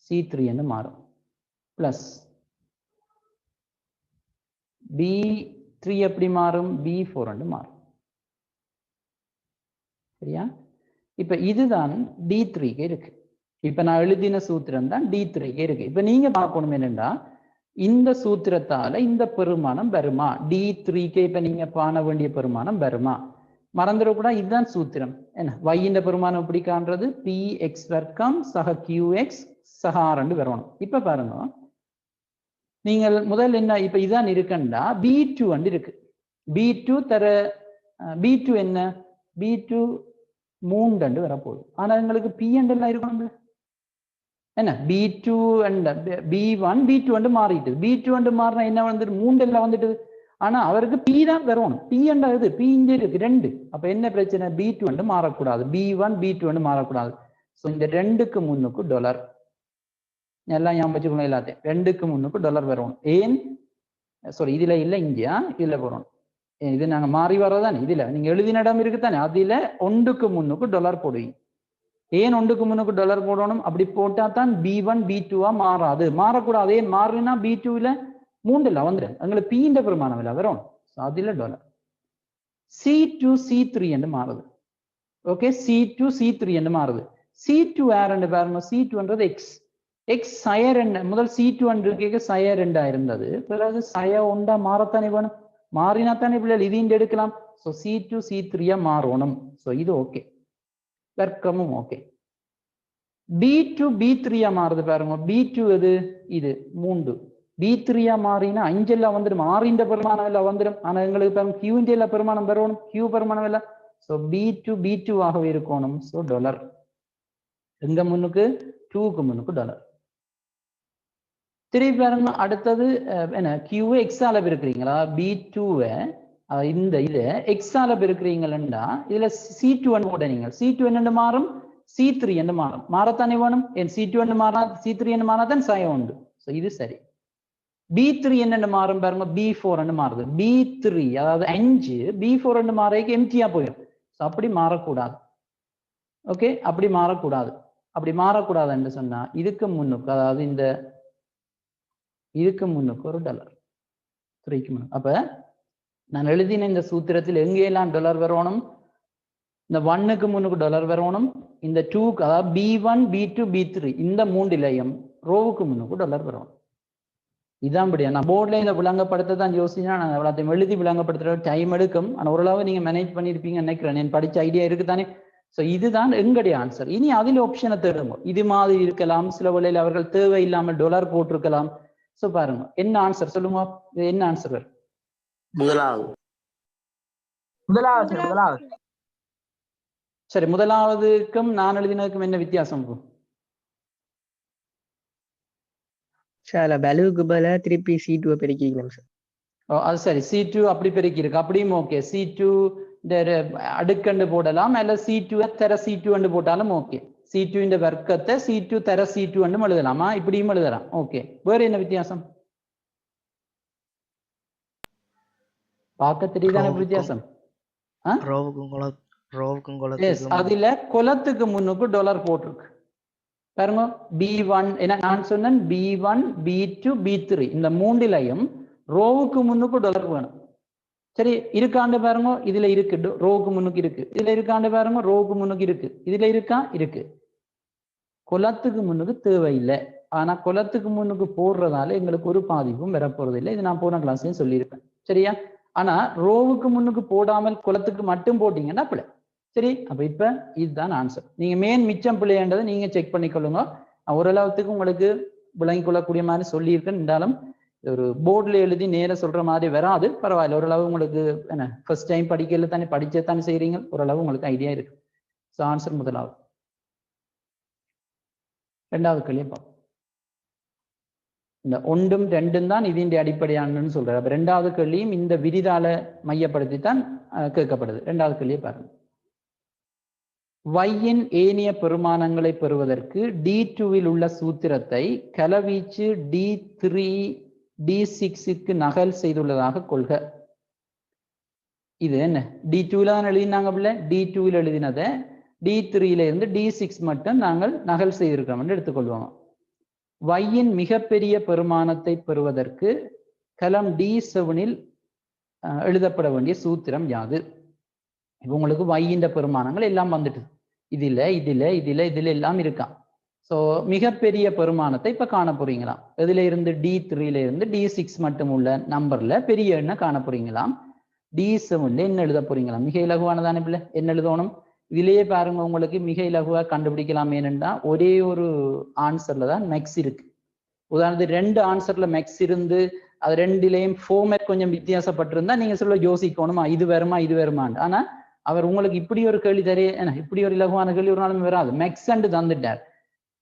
C3 என்று மாறும், பிளஸ் B3 3 எப்படி மாறும் B4 என்று மாறும். சரியா? இப்ப இதுதான் D3க்கு இருக்கு. இப்ப நான் எழுதின சூத்திரம் தான் D3க்கு இருக்கு. இப்ப நீங்க பார்க்கணும் என்னன்னா இந்த சூத்திரத்தால இந்த பெருமானம் வருமா, D3க்கு இப்ப நீங்க காண வேண்டிய பெருமானம் வருமா? மறந்துடக்கூடா, இதுதான் சூத்திரம். என்ன y பெருமானம் எப்படி காண்றது? px வர்க்கம் சக qx சக r வரணும். இப்ப பாருங்க, நீங்கள் முதல் என்ன இப்ப இதான் இருக்குண்டா B2 இருக்கு. B2 தர B2 என்ன? B2 3 வரப்போகுது. ஆனா எங்களுக்கு P எல்லாம் இருக்கணும்ல. என்ன B2 and B1 B2 மாறிட்டு B2 மாறினா என்ன வந்துட்டு 3 எல்லாம் வந்துட்டு. ஆனா அவருக்கு P தான் வரணும். P என்ற இது P இங்க இருக்கு 2. அப்ப என்ன பிரச்சனை? B2 மாறக்கூடாது, B1 B2 மாறக்கூடாது. ஸோ இந்த 2க்கு முன்னுக்கு டாலர் எல்லாம் ஞாபகம் வச்சுக்கணும். எல்லாத்தையும் 2க்கு முன்னுக்கு டாலர் வரணும். ஏன் சாரி இதுல இல்ல, இங்கயா இதுல வரணும். இது நாங்க மாறி வர்றதானே, இதுல நீங்க எழுதின இடம் இருக்குதானே, அதுல 1க்கு முன்னுக்கு டாலர் போடுவீங்க. ஏன் 1க்கு முன்னுக்கு டாலர் போடணும்? அப்படி போட்டா தான் B1 B2 மாறாது, மாறக்கூடாது. ஏன் மாறினா B2ல 3 வந்துடும், எங்களுக்கு P இந்த பெருமானம் இல்லை வரும். அதுல டாலர் C2 C3 என்று மாறுது. ஓகே, C2 C3 என்று மாறுது. C2 யாருன்னு பாருங்க, C2 X X சய 2. முதல் C2 கேட்க சய 2 இருந்தது, பிறகு சய 1 மாறத்தானே வேணும். மாறினா தானே பிள்ளைகள் இது இங்க எடுக்கலாம். ஸோ C2 C3 மாறணும். ஸோ இது ஓகே, வர்க்கமும் ஓகே. B2 B3 மாறுது பாருங்க. B2 எது? இது 3. B3 மாறினா 5 எல்லாம் வந்துடும், 6 இந்த பெருமானம் எல்லாம் வந்துடும். ஆனா எங்களுக்கு பாருங்க Q எல்லாம் பெருமானம் வரணும், Q பெருமானம் இல்லை. ஸோ B2 B2 ஆகவே இருக்கணும். ஸோ டாலர் எங்க முன்னுக்கு? 2க்கு முன்னுக்கு டாலர். திருப்பி பாருங்க, அடுத்தது என்ன? Q எக்ஸால பெருக்கிறீங்களா? B2 இந்த இதை எக்ஸால பெருக்கிறீங்களா? இதுல C2 போட நீங்கள் C2 என்ன மாறும்? C3 என்று மாறும். மாறத்தானே வேணும். என் C2 என்று மாறா C3 என்று மாறாதான் சயம் உண்டு. ஸோ இது சரி. B3 என்னென்னு மாறும் பாருங்க, B4 என்று மாறுது. B3 அதாவது 5 B4 என்று மாறக்கு எம்டியா போயிடும். ஸோ அப்படி மாறக்கூடாது. ஓகே, அப்படி மாறக்கூடாது. அப்படி மாறக்கூடாது என்று சொன்னா இதுக்கு முன்னுக்கு, அதாவது இந்த இதுக்கு முன்னுக்கு ஒரு டாலர் 3க்கு முன்னுக்கு. அப்ப நான் எழுதின இந்த சூத்திரத்தில் எங்கெல்லாம் டாலர் வரணும்? இந்த 1க்கு முன்னுக்கு டாலர் வரணும், இந்த 2க்கு அதாவது B1 B2 B3 இந்த 3லையும் ரோவுக்கு முன்னுக்கு டாலர் வரணும். இதான் படியா. நான் போர்ட்ல இதை விளங்கப்படுத்த தான் யோசிச்சா, நான் எல்லாத்தையும் எழுதி விளங்கப்படுத்துற டைம் எடுக்கும். ஆனால் ஓரளவு நீங்க மேனேஜ் பண்ணியிருப்பீங்க நினைக்கிறேன். நான் படிச்ச ஐடியா இருக்குதானே. ஸோ இதுதான் எங்களுடைய ஆன்சர். இனி அதில் ஆப்ஷனை தேடுங்க. இது மாதிரி இருக்கலாம், சில வேளையில் அவர்கள் தேவை இல்லாமல் டாலர் போட்டிருக்கலாம். ஸோ பாருங்க என்ன ஆன்சர் சொல்லுங்க, என்ன ஆன்சர் வரும்? முதலாவது. சரி, முதலாவதுக்கும் நான் எழுதினதுக்கும் என்ன வித்தியாசம்? சார் பலுவுக்கு பதிலா திருப்பி C2 பெருக்கிக்கலாம் சார். அது சரி, C2 அப்படி பெருக்கி இருக்கு, அப்படியும் ஓகே. C2 அடுக்கண்டு போடலாம், அல்ல C2 தர C2 போட்டாலும் ஓகே. C2 இந்த வர்க்கத்தை C2 தர C2 எழுதலாமா? இப்படியும் எழுதலாம். ஓகே, வேற என்ன வித்தியாசம் பார்க்க தெரியுதானே வித்தியாசம்? அதுல குலத்துக்கு முன்னுக்கு டாலர் போட்டிருக்கு பாருங்க. B1 என்ன நான் சொன்னேன், B1 B2 B3 இந்த 3லையும் ரோவுக்கு முன்னுக்கு டாலர் வேணும். சரி, இருக்காண்டு பாருங்க, இதுல இருக்கு, ரோவுக்கு முன்னுக்கு இருக்கு. இதுல இருக்காண்டு பாருங்க, ரோவுக்கு முன்னுக்கு இருக்கு. இதுல இருக்கா? இருக்கு. குலத்துக்கு முன்னுக்கு தேவையில்லை. ஆனா குலத்துக்கு முன்னுக்கு போடுறதால எங்களுக்கு ஒரு பாதிப்பும் வரப்போறது இல்லை. இது நான் போன கிளாஸ்லயும் சொல்லியிருப்பேன். சரியா? ஆனா ரோவுக்கு முன்னுக்கு போடாமல் குலத்துக்கு மட்டும் போட்டீங்கன்னா பிள்ளை. சரி, அப்ப இப்ப இதுதான் ஆன்சர். நீங்க மேன் மிச்சம் பிள்ளைன்றதை நீங்க செக் பண்ணிக்கொள்ளுங்க. ஓரளவுக்கு உங்களுக்கு விளங்கிக் கொள்ளக்கூடிய மாதிரி சொல்லியிருக்கேன். இருந்தாலும் ஒரு போர்டில் எழுதி நேர சொல்ற மாதிரி வராது, பரவாயில்ல. ஓரளவு உங்களுக்கு என்ன ஃபர்ஸ்ட் டைம் படிக்கல தானே, படிச்சதானே செய்றீங்க, ஓரளவு உங்களுக்கு ஐடியா இருக்கு. ஸோ ஆன்சர் முதலாவது. ரெண்டாவது கேள்வியை பார்ப்போம். இந்த 1ம் 2ம் தான் ഇതിന്റെ அடிப்படையானன்னு சொல்றாரு. அப்ப ரெண்டாவது கேள்வியும் இந்த விரிதால மையப்படுத்தி தான் கேட்கப்படுது. ரெண்டாவது கேள்வியை பாருங்க. y-இன் ஏனைய பெருமானங்களை பெறுவதற்கு D2வில் உள்ள சூத்திரத்தை கலவீச்சு D3 D6க்கு நகல் செய்துள்ளதாக கொள்க. இது என்ன? D2ல தான் எழுதினாங்க பிள்ளை. D2வில் எழுதினதை D3ல இருந்து D6 மட்டும் நாங்கள் நகல் செய்திருக்கிறோம் என்று எடுத்துக்கொள்வோம். y-இன் மிகப்பெரிய பெருமானத்தை பெறுவதற்கு கலம் D7ல் எழுதப்பட வேண்டிய சூத்திரம் யாது? இப்போ உங்களுக்கு y-ன்ற பெருமானங்கள் எல்லாம் வந்துட்டு இதுல எல்லாம் இருக்கா. ஸோ மிகப்பெரிய பெருமானத்தை இப்ப காண போறீங்களாம். இதுல இருந்து D3ல இருந்து D6 மட்டும் உள்ள நம்பர்ல பெரிய எண்ணை காண போறீங்களாம். D7ல என்ன எழுத போறீங்களாம்? மிக இலகுவானதான பிள்ளை. என்ன எழுதணும்? இதுலயே பாருங்க, உங்களுக்கு மிக இலகுவா கண்டுபிடிக்கலாம். ஏனென்றா ஒரே ஒரு ஆன்சர்ல தான் மேக்ஸ் இருக்கு. உதாரணத்துக்கு 2 ஆன்சர்ல மேக்ஸ் இருந்து அது ரெண்டுலேயும் ஃபார்மேட் கொஞ்சம் வித்தியாசப்பட்டிருந்தா நீங்க சொல்ல யோசிக்கணுமா இது வருமான்னு. ஆனா அவர் உங்களுக்கு இப்படி ஒரு கேள்வி தரே, இப்படி ஒரு இலகுவான கேள்வி ஒரு நாளும் வராது. மேக்ஸ் அண்டு தந்துட்டார்.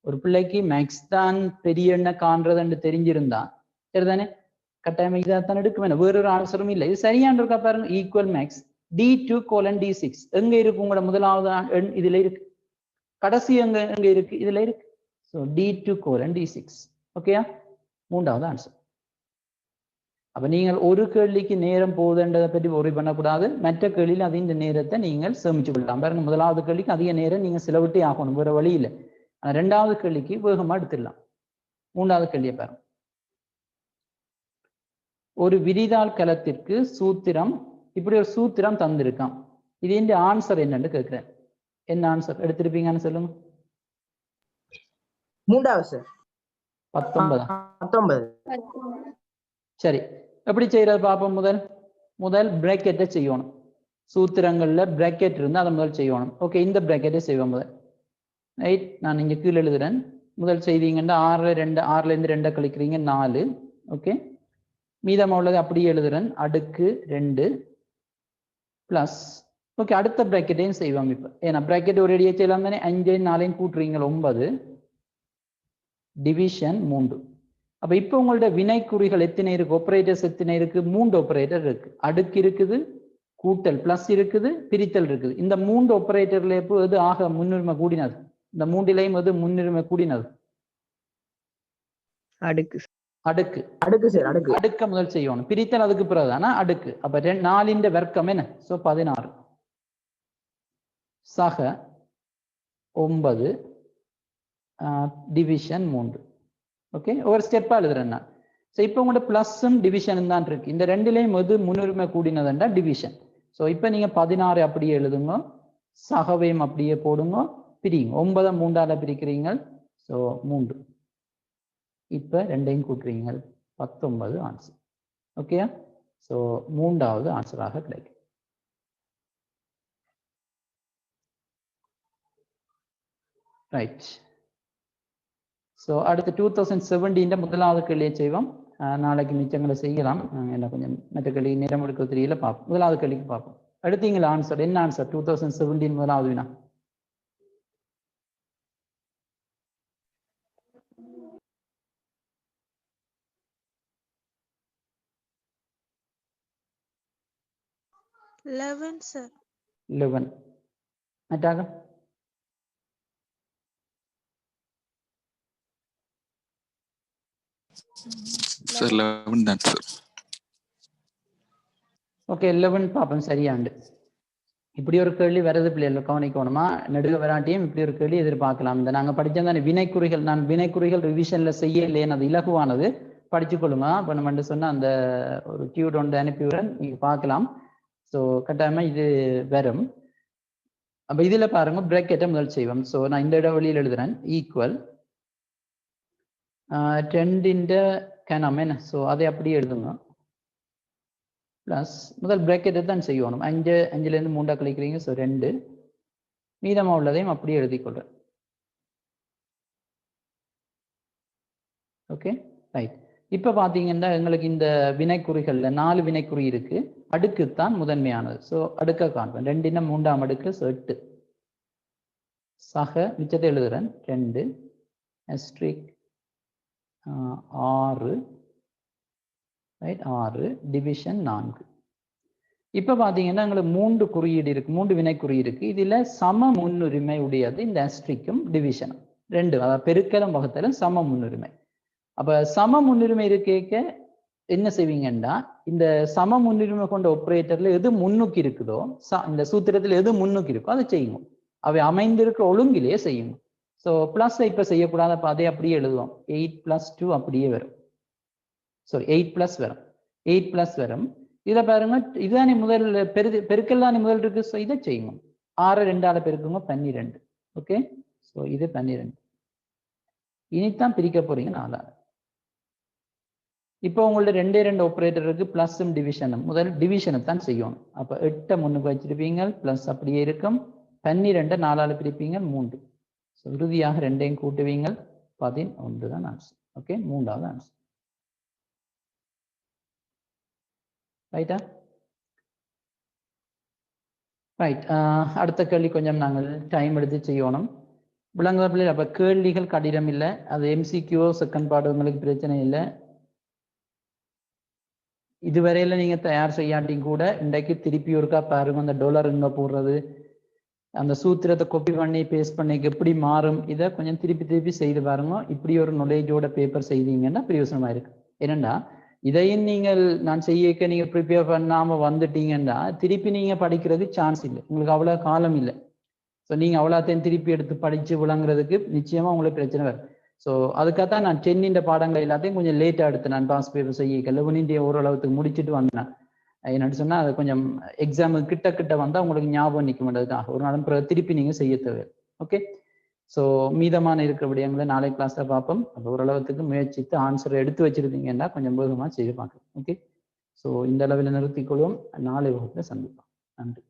ஒரு பிள்ளைக்கு மேக்ஸ் தான் பெரிய எண்ணெய் காண்றதுன்னு தெரிஞ்சிருந்தா சரிதானே, கட்டாயம் இதான் எடுக்க வேணும். வேறொரு ஆன்சரும் இல்லை. இது சரியான இருக்கா பாருங்க. ஈக்குவல் மேக்ஸ் D2:D6 எங்க இருக்கு? உங்களோட முதலாவது எண் இதுல இருக்கு. கடைசி எங்க இருக்கு? இதுல இருக்கு. So D2:D6. ஓகேயா? மூன்றாவது ஆன்சர். அப்ப நீங்கள் ஒரு கேள்விக்கு நேரம் போகுதுன்றதை பற்றி ஒரி பண்ணக்கூடாது. மற்ற கேள்வியில் அதிக நேரத்தை நீங்கள் சேமிச்சு கொள்ளலாம். பாருங்க, முதலாவது கேள்விக்கு அதிக நேரம் நீங்க செலவிட்டே ஆகணும், வேற வழி இல்லை. ஆனா 2வது கேள்விக்கு வேகமா எடுத்துடலாம். 3வது கேள்வியை பாருங்க. ஒரு விரிதாள் கலத்திற்கு சூத்திரம், இப்படி ஒரு சூத்திரம் தந்திருக்கான். இது இந்த ஆன்சர் என்னன்னு கேட்கிறேன். என்ன ஆன்சர் எடுத்திருப்பீங்கன்னு சொல்லுங்க. 19. சரி, எப்படி செய்யறது பார்ப்போம். முதல் பிராக்கெட்டை செய்யணும். சூத்திரங்கள்ல பிராக்கெட் இருந்து அதை முதல் செய்யணும். ஓகே, இந்த பிராக்கெட்டை செய்வோம் முதல். ரைட், நான் இங்க கீழே எழுதுறேன். முதல் செய்தீங்கன்னா 6ல இருந்து 2 கழிக்கிறீங்க 4. ஓகே, மீதமா உள்ளது அப்படியே எழுதுறேன். அடுக்கு 2 பிளஸ். ஓகே, அடுத்த பிராக்கெட்டையும் செய்வோம் இப்ப. ஏன்னா பிராக்கெட் ஒரு அடியே செய்யலாம் தானே. 5 4 கூட்டுறீங்க 9 டிவிஷன் 3. அப்ப இப்ப உங்களோட வினைக்குறிகள் எத்தனை இருக்கு? ஆபரேட்டர்ஸ் எத்தனை இருக்கு? 3 ஆபரேட்டர் இருக்கு. அடுக்கு இருக்குது, கூட்டல் பிளஸ் இருக்குது, பிரித்தல் இருக்குது. இந்த 3 ஆபரேட்டர்ல எது ஆக முன்னுரிமை கூடினது? இந்த 3லையும் எது முன்னுரிமை கூடினது? அடுக்க முதல் செய்யணும். பிரித்தல் அதுக்கு பிறகுதானா அடுக்கு. அப்ப 4ன் வர்க்கம் என்ன? சோ 16 சக 9 டிவிஷன் 3. ஓகே, ஒரு ஸ்டெப்பா எழுதுறேன் நான். ஸோ இப்போ உங்களோட பிளஸும் டிவிஷனும் தான் இருக்கு. இந்த ரெண்டுலையும் எது முன்னுரிமை கூடினதுன்றா டிவிஷன். ஸோ இப்போ நீங்க 16 அப்படியே எழுதுங்க, சகவையும் அப்படியே போடுங்க, பிரியுங்க. 9 3ஆல பிரிக்கிறீங்க. ஸோ 3. இப்போ 2ஐயும் கூட்டுறீங்க, 19 ஆன்சர். ஓகேயா? ஸோ 3வது ஆன்சராக கிடைக்கும். ரைட். ஸோ அடுத்து 2017 முதலாவது கேள்வியை செய்வோம். நாளைக்கு மிச்சங்களை செய்யலாம். என்ன கொஞ்சம் மற்ற கேள்வி நேரம் எடுக்க தெரியல, பார்ப்போம். முதலாவது கேள்விக்கு பார்ப்போம். எடுத்தீங்களா ஆன்சர்? என்ன ஆன்சர் 2017 முதலாவது வினா? sir. 11. மற்றாக Sir, 11 தான் சார். ஓகே, 11 பார்ப்போம். சரியாண்டு. இப்படி ஒரு கேள்வி வருது பிள்ளைகள் கவனிக்கணுமா? நெடுக வராட்டியும் இப்படி ஒரு கேள்வி எதிர்பார்க்கலாம். இந்த நாங்கள் படித்ததானே வினைக்குறிகள், நான் வினைக்குறிகள் ரிவிஷன்ல செய்யலேன்னு அது இலகுவானது, படிச்சு கொள்ளுங்க. இப்போ நம்ம சொன்ன அந்த ஒரு டியூட் ஒன்று அனுப்பிவிடுறேன், நீங்க பார்க்கலாம். ஸோ கட்டாயமா இது வரும். அப்ப இதுல பாருங்க, பிராக்கெட்டை முதல் செய்வோம். ஸோ நான் இந்த இடைவெளியில் எழுதுறேன். ஈக்குவல் 2 கனம் என்ன? ஸோ அதை அப்படியே எழுதுங்க. பிளஸ் முதல் பிராக்கெட்டை தான் செய்யணும். 5ல இருந்து 3 கழிக்கிறீங்க. ஸோ 2. மீதமா உள்ளதையும் அப்படியே எழுதிக்கொள்றேன். Okay, right. இப்ப பாத்தீங்கன்னா எங்களுக்கு இந்த வினைக்குறிகள்ல 4 வினைக்குறி இருக்கு. அடுக்குத்தான் முதன்மையானது. ஸோ அடுக்க காண்பேன். 2 3ஆம் அடுக்கு 8 சக மிச்சத்தை எழுதுறேன். 2 அஸ்ட்ரிக் 6 ரைட், 6 டிவிஷன் 4. இப்ப பாத்தீங்கன்னா எங்களுக்கு 3 குறியீடு இருக்கு, 3 வினைக்குறி இருக்கு. இதுல சம முன்னுரிமை உடையது இந்த அஸ்ட்ரிக்கும் டிவிஷனும் 2, அதாவது பெருக்கலும் வகுத்தலும் சம முன்னுரிமை. அப்ப சம முன்னுரிமை இருக்க என்ன செய்வீங்கன்னா, இந்த சம முன்னுரிமை கொண்ட ஆபரேட்டர்ல எது முன்னுக்கு இருக்குதோ, இந்த சூத்திரத்துல எது முன்னுக்கு இருக்கோ அதை செய்யுங்க. அவை அமைந்திருக்கிற ஒழுங்கிலேயே செய்யுங்க. ஸோ பிளஸ் இப்ப செய்யக்கூடாது. அப்ப அதை அப்படியே எழுதுவோம். 8 + 2 அப்படியே வரும். சாரி 8 + வரும். 8 + வரும். இதை பாருங்க, இதுதானே முதல் பெருக்கல் தானே முதல் இருக்கு. ஸோ இதை செய்யுங்க. 6 2ஆல பெருக்குங்க 12. ஓகே, ஸோ இது 12. இனித்தான் பிரிக்க போறீங்க 4ஆல. இப்போ உங்கள்ட்ட 2 ஆப்ரேட்டர் இருக்கு, பிளஸும் டிவிஷனும். முதல் டிவிஷனை தான் செய்யணும். அப்போ 8 முன்னுக்கு வச்சிருப்பீங்க, பிளஸ் அப்படியே இருக்கும். 12 4ஆல பிரிப்பீங்க 3. ஸோ இறுதியாக 2ஐயும் கூட்டுவீங்க, 11 தான் ஆன்சர். ஓகே, 3வது ஆன்சர். ரைட்டா? ரைட். அடுத்த கேள்வி கொஞ்சம் நாங்கள் டைம் எடுத்து செய்யணும். விளங்குவதில் அப்போ கேள்விகள் கடினம் இல்லை. அது எம்சிக்யூ செகண்ட் பார்ட் உங்களுக்கு பிரச்சனை இல்லை. இதுவரையில நீங்க தயார் செய்யாட்டியும் கூட இன்றைக்கு திருப்பி ஒருக்கா பாருங்க, அந்த டாலர் இங்க போடுறது, அந்த சூத்திரத்தை காப்பி பண்ணி பேஸ்ட் பண்ணி எப்படி மாறும், இதை கொஞ்சம் திருப்பி செய்து பாருங்க. இப்படி ஒரு நாலேஜோட பேப்பர் செய்தீங்கன்னா பிரயோசனமா இருக்கு. ஏனண்டா இதையும் நீங்கள் நான் செய்யக்க நீங்க ப்ரிப்பேர் பண்ணாம வந்துட்டீங்கன்னா திருப்பி நீங்க படிக்கிறது சான்ஸ் இல்லை, உங்களுக்கு அவ்வளவு காலம் இல்லை. ஸோ நீங்க அவ்வளோத்தையும் திருப்பி எடுத்து படிச்சு விளங்குறதுக்கு நிச்சயமா உங்களுக்கு பிரச்சனை வரும். ஸோ அதுக்காகத்தான் நான் 10 பாடங்கள் எல்லாத்தையும் கொஞ்சம் லேட்டாக எடுத்து நான் பாஸ் பேப்பர் செய்ய 11 ஓரளவுக்கு முடிச்சுட்டு வந்தேன். என்னன்னு சொன்னா அது கொஞ்சம் எக்ஸாமுக்கு கிட்ட வந்தால் உங்களுக்கு ஞாபகம் நிற்க மாட்டதுக்காக ஒரு நாளும் திருப்பி நீங்க செய்ய தேவை. ஓகே, ஸோ மீதமான இருக்கிற விடயங்களை நாளை கிளாஸ்ல பார்ப்போம். அது ஓரளவுக்கு முயற்சித்து ஆன்சரை எடுத்து வச்சிருந்தீங்கன்னா கொஞ்சம் வேகமாக செய்து பார்க்கலாம். ஓகே, ஸோ இந்த அளவில் நிறுத்திக்கொள்வோம். நாளை வகுப்புல சந்திப்போம். நன்றி.